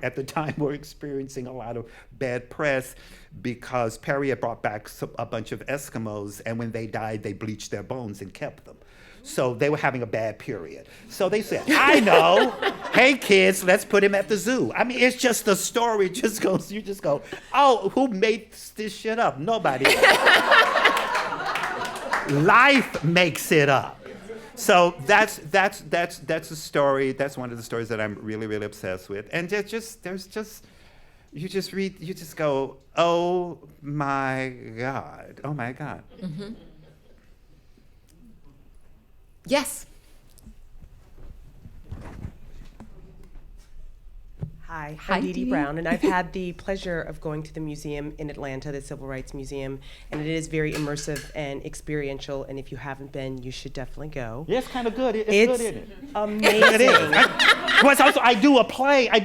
at the time were experiencing a lot of bad press because Perry had brought back a bunch of Eskimos, and when they died, they bleached their bones and kept them. So they were having a bad period. So they said, "I know, hey kids, let's put him at the zoo." I mean, it's just the story. Just goes. You just go, "Oh, who made this shit up? Nobody." Life makes it up. So that's a story. That's one of the stories that I'm really, really obsessed with. And you just go, oh my God. Mm-hmm. Yes. Hi, Hi, I'm Dee Dee. Dee Brown, and I've had the pleasure of going to the museum in Atlanta, the Civil Rights Museum, and it is very immersive and experiential, and if you haven't been, you should definitely go. Yeah, it's kind of good. It's good, isn't it? Amazing. It is. Plus, also, I do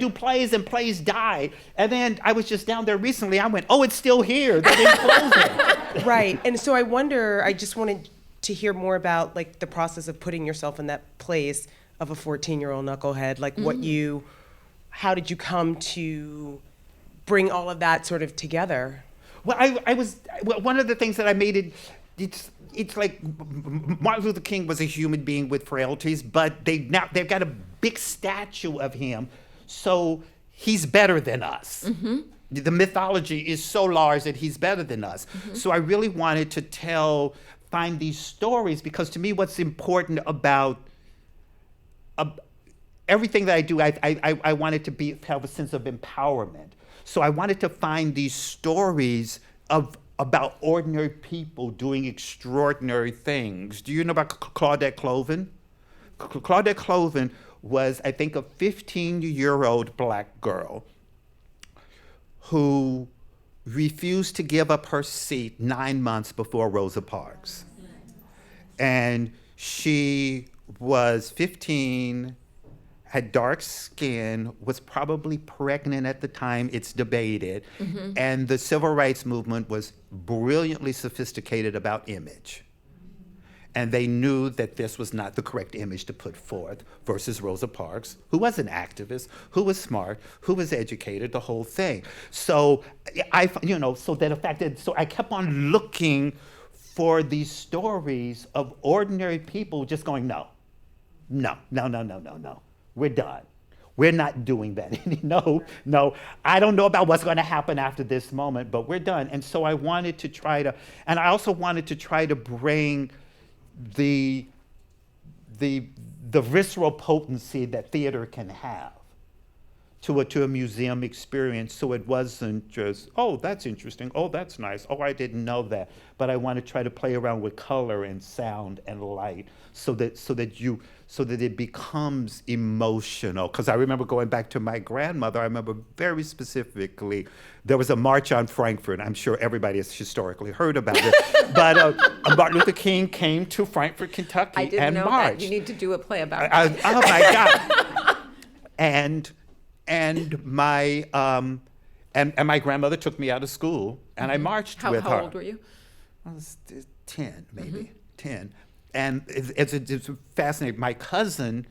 plays, and plays die. And then I was just down there recently. I went, oh, it's still here. They didn't close it. Right, and so I just wanted to hear more about like the process of putting yourself in that place of a 14-year-old knucklehead, like how did you come to bring all of that sort of together? Well, one of the things that I made it's like Martin Luther King was a human being with frailties, but they've got a big statue of him, so he's better than us. Mm-hmm. The mythology is so large that he's better than us. Mm-hmm. So I really wanted to find these stories, because to me what's important about everything that I do, I wanted to have a sense of empowerment. So I wanted to find these stories about ordinary people doing extraordinary things. Do you know about Claudette Colvin? Claudette Colvin was, I think, a 15-year-old black girl who refused to give up her seat 9 months before Rosa Parks. And she was 15, had dark skin, was probably pregnant at the time, it's debated, and the civil rights movement was brilliantly sophisticated about image. And they knew that this was not the correct image to put forth versus Rosa Parks, who was an activist, who was smart, who was educated, the whole thing. So I kept on looking for these stories of ordinary people just going, no. We're done. We're not doing that. No. I don't know about what's going to happen after this moment, but we're done. And so I wanted to and I also wanted to try to bring the visceral potency that theater can have to a museum experience, so it wasn't just, oh, that's interesting, oh, that's nice, oh, I didn't know that. But I want to try to play around with color and sound and light so that it becomes emotional. Because I remember going back to my grandmother, I remember very specifically, there was a march on Frankfurt. I'm sure everybody has historically heard about it. But Martin Luther King came to Frankfort, Kentucky, I didn't and know marched. that. You need to do a play about it. Oh my God! And my my grandmother took me out of school, and I marched with her. How old were you? I was 10, maybe 10. And it's fascinating. My cousin,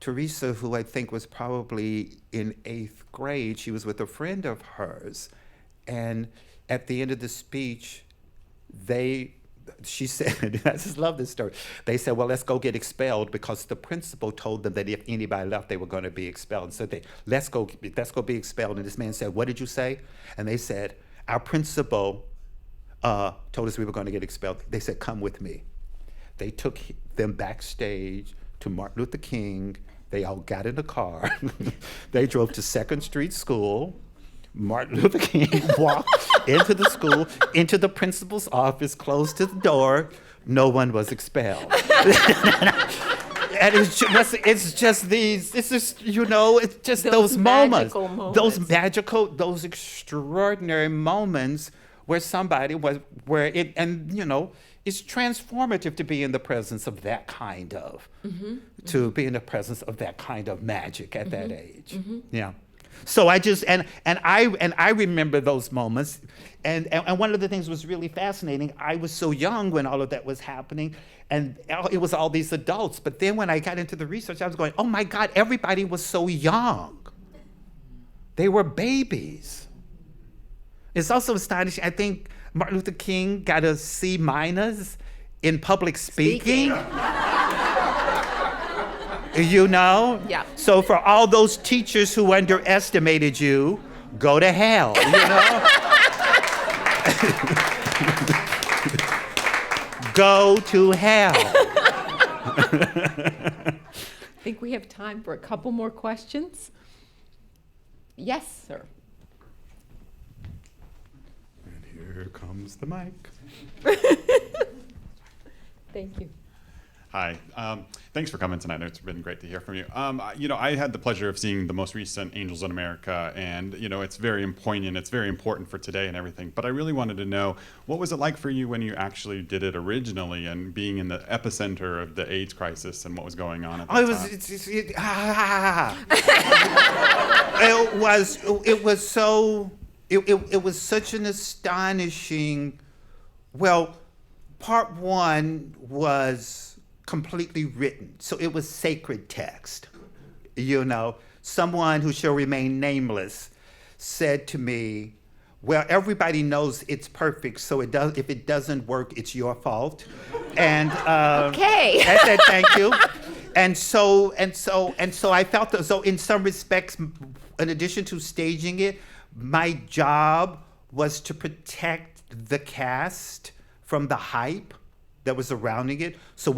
Teresa, who I think was probably in 8th grade, she was with a friend of hers. And at the end of the speech, she said, I just love this story. They said, well, let's go get expelled, because the principal told them that if anybody left, they were going to be expelled. So let's go be expelled. And this man said, what did you say? And they said, our principal told us we were going to get expelled. They said, come with me. They took them backstage to Martin Luther King. They all got in the car. They drove to 2nd Street School. Martin Luther King walked into the school, into the principal's office, closed the door. No one was expelled. And it's just those moments, those extraordinary moments where somebody was, it's transformative to be in the presence of that kind of, magic at that age. Yeah. So I just I remember those moments, and one of the things was really fascinating. I was so young when all of that was happening, and it was all these adults. But then when I got into the research, I was going, oh my God, everybody was so young. They were babies. It's also astonishing. I think Martin Luther King got a C- in public speaking. Yeah. So for all those teachers who underestimated you, go to hell, Go to hell. I think we have time for a couple more questions. Yes, sir. And here comes the mic. Thank you. Hi. Thanks for coming tonight. It's been great to hear from you. I had the pleasure of seeing the most recent Angels in America, and it's very poignant. It's very important for today and everything. But I really wanted to know, what was it like for you when you actually did it originally, and being in the epicenter of the AIDS crisis and what was going on at that time? It was such an astonishing. Well, part one was completely written. So it was sacred text. Someone who shall remain nameless said to me, well, everybody knows it's perfect, so if it doesn't work, it's your fault. And Okay. I said, thank you. And so I felt as though in some respects, in addition to staging it, my job was to protect the cast from the hype that was surrounding it, so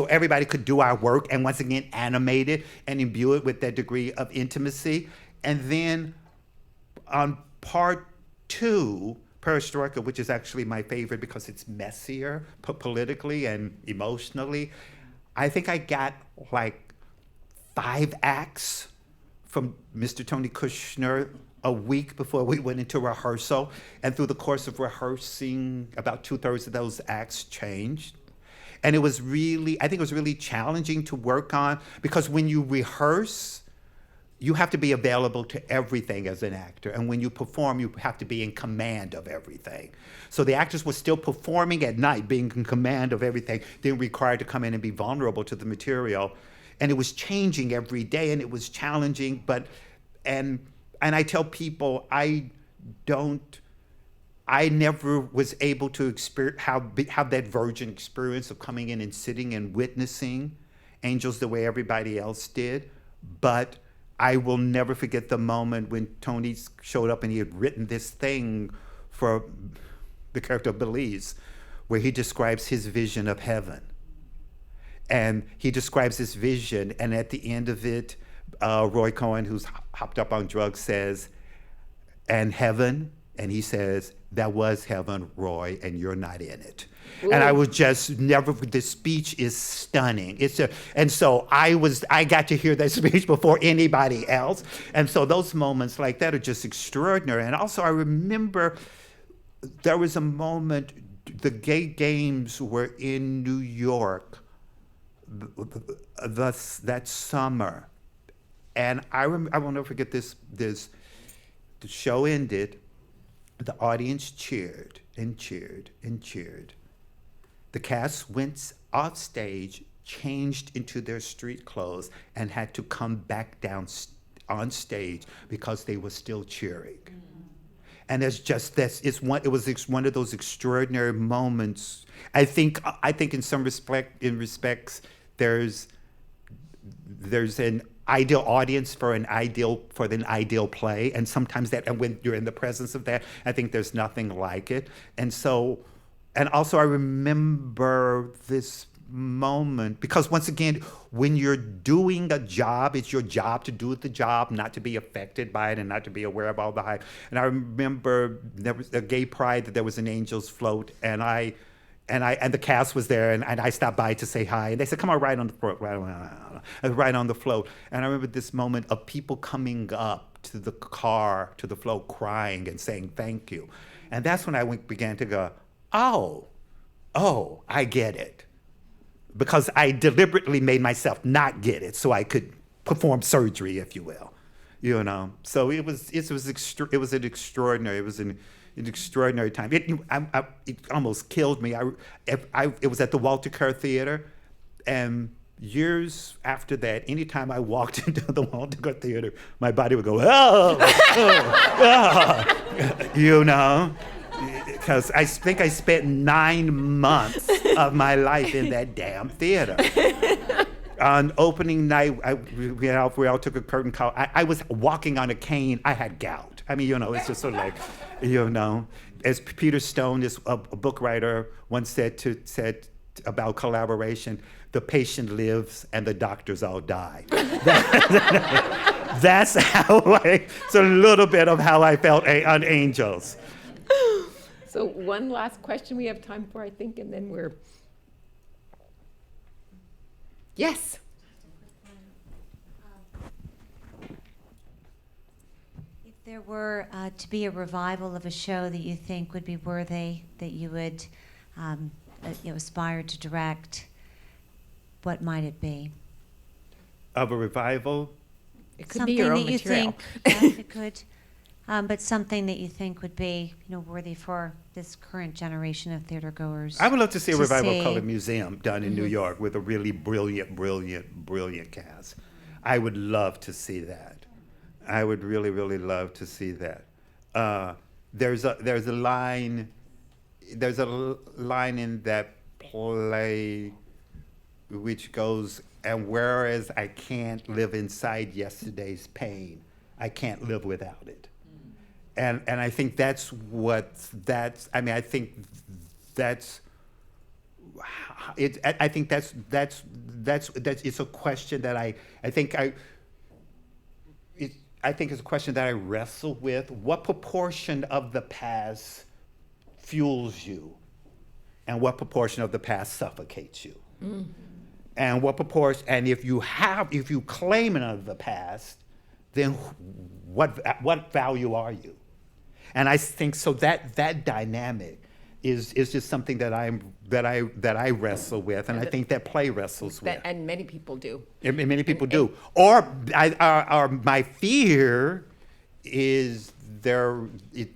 everybody could do our work and once again animate it and imbue it with that degree of intimacy. And then on part two, Perestroika, which is actually my favorite because it's messier politically and emotionally, I think I got like 5 acts from Mr. Tony Kushner a week before we went into rehearsal. And through the course of rehearsing, about 2/3 of those acts changed. And I think it was really challenging to work on, because when you rehearse, you have to be available to everything as an actor. And when you perform, you have to be in command of everything. So the actors were still performing at night, being in command of everything, then required to come in and be vulnerable to the material. And it was changing every day, and it was challenging, and I tell people I never was able to have that virgin experience of coming in and sitting and witnessing Angels the way everybody else did. But I will never forget the moment when Tony showed up and he had written this thing for the character of Belize, where he describes his vision of heaven. And he describes this vision, and at the end of it, Roy Cohen, who's hopped up on drugs, says, and heaven? And he says, that was heaven, Roy, and you're not in it. Ooh. And I was just the speech is stunning. And so I got to hear that speech before anybody else. And so those moments like that are just extraordinary. And also I remember there was a moment, the Gay Games were in New York that summer. And I will never forget this. The show ended, the audience cheered and cheered and cheered. the cast went off stage, changed into their street clothes, and had to come back down on stage because they were still cheering. And it's just it was one of those extraordinary moments. I think in some respects there's an ideal audience for an ideal play, and sometimes and when you're in the presence of that, I think there's nothing like it. And also I remember this moment because, once again, when you're doing a job, it's your job to do the job, not to be affected by it and not to be aware of all the hype. And I remember there was a gay pride that there was an Angels float, and the cast was there, and I stopped by to say hi, and they said, "Come on, right on the float, right on the float." And I remember this moment of people coming up to the car, to the float, crying and saying thank you. And that's when I began to go, oh, I get it. Because I deliberately made myself not get it so I could perform surgery, if you will, So it was an extraordinary time. It almost killed me. It was at the Walter Kerr Theater, and years after that, anytime I walked into the Walter Kerr Theater, my body would go, because I think I spent 9 months of my life in that damn theater. On opening night, we all took a curtain call. I was walking on a cane. I had gout. I mean, it's just sort of like, as Peter Stone, a book writer, once said about collaboration, the patient lives and the doctors all die. That's it's a little bit of how I felt on Angels. So one last question we have time for, I think, and then we're... Yes. If there were to be a revival of a show that you think would be worthy, that you would aspire to direct, what might it be? Of a revival? It could be your own material. material. Yes, it could. But something that you think would be, worthy for this current generation of theater goers. I would love to see a to revival see. called a museum done in New York with a really brilliant cast. I would love to see that. I would really, really love to see that. There's a line in that play which goes, "And whereas I can't live inside yesterday's pain, I can't live without it." And I think I think it's a question that I think it's a question that I wrestle with. What proportion of the past fuels you, and what proportion of the past suffocates you? Mm. And what proportion? And if you claim it of the past, then what value are you? And I think so that dynamic is just something that I wrestle with, and I think that play wrestles with. And many people do. And many people do. Or my fear is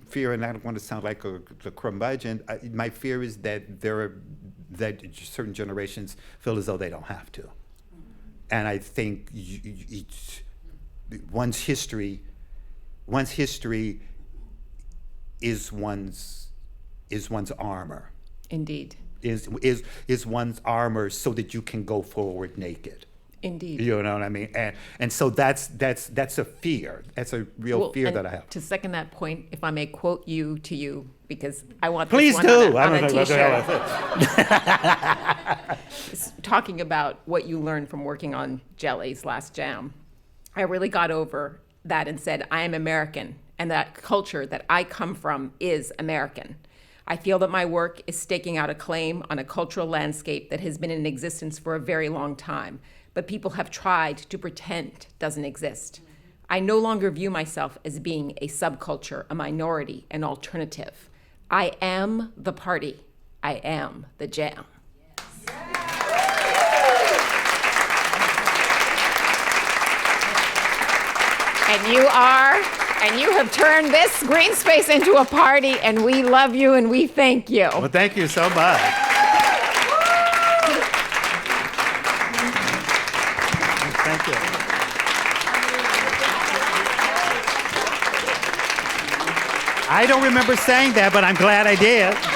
fear, and I don't want to sound like a curmudgeon. My fear is that that certain generations feel as though they don't have to, and I think one's history is one's armor. Indeed. Is one's armor so that you can go forward naked. Indeed. You know what I mean? And so that's a fear. That's a real fear that I have. To second that point, if I may quote you to you, because I want Please this one do. on a I don't know what the hell t-shirt. It's talking about what you learned from working on Jelly's last jam. I really got over that and said, I am American, and that culture that I come from is American. I feel that my work is staking out a claim on a cultural landscape that has been in existence for a very long time, but people have tried to pretend doesn't exist. I no longer view myself as being a subculture, a minority, an alternative. I am the party. I am the jam. And you have turned this green space into a party, and we love you and we thank you. Well, thank you so much. I don't remember saying that, but I'm glad I did.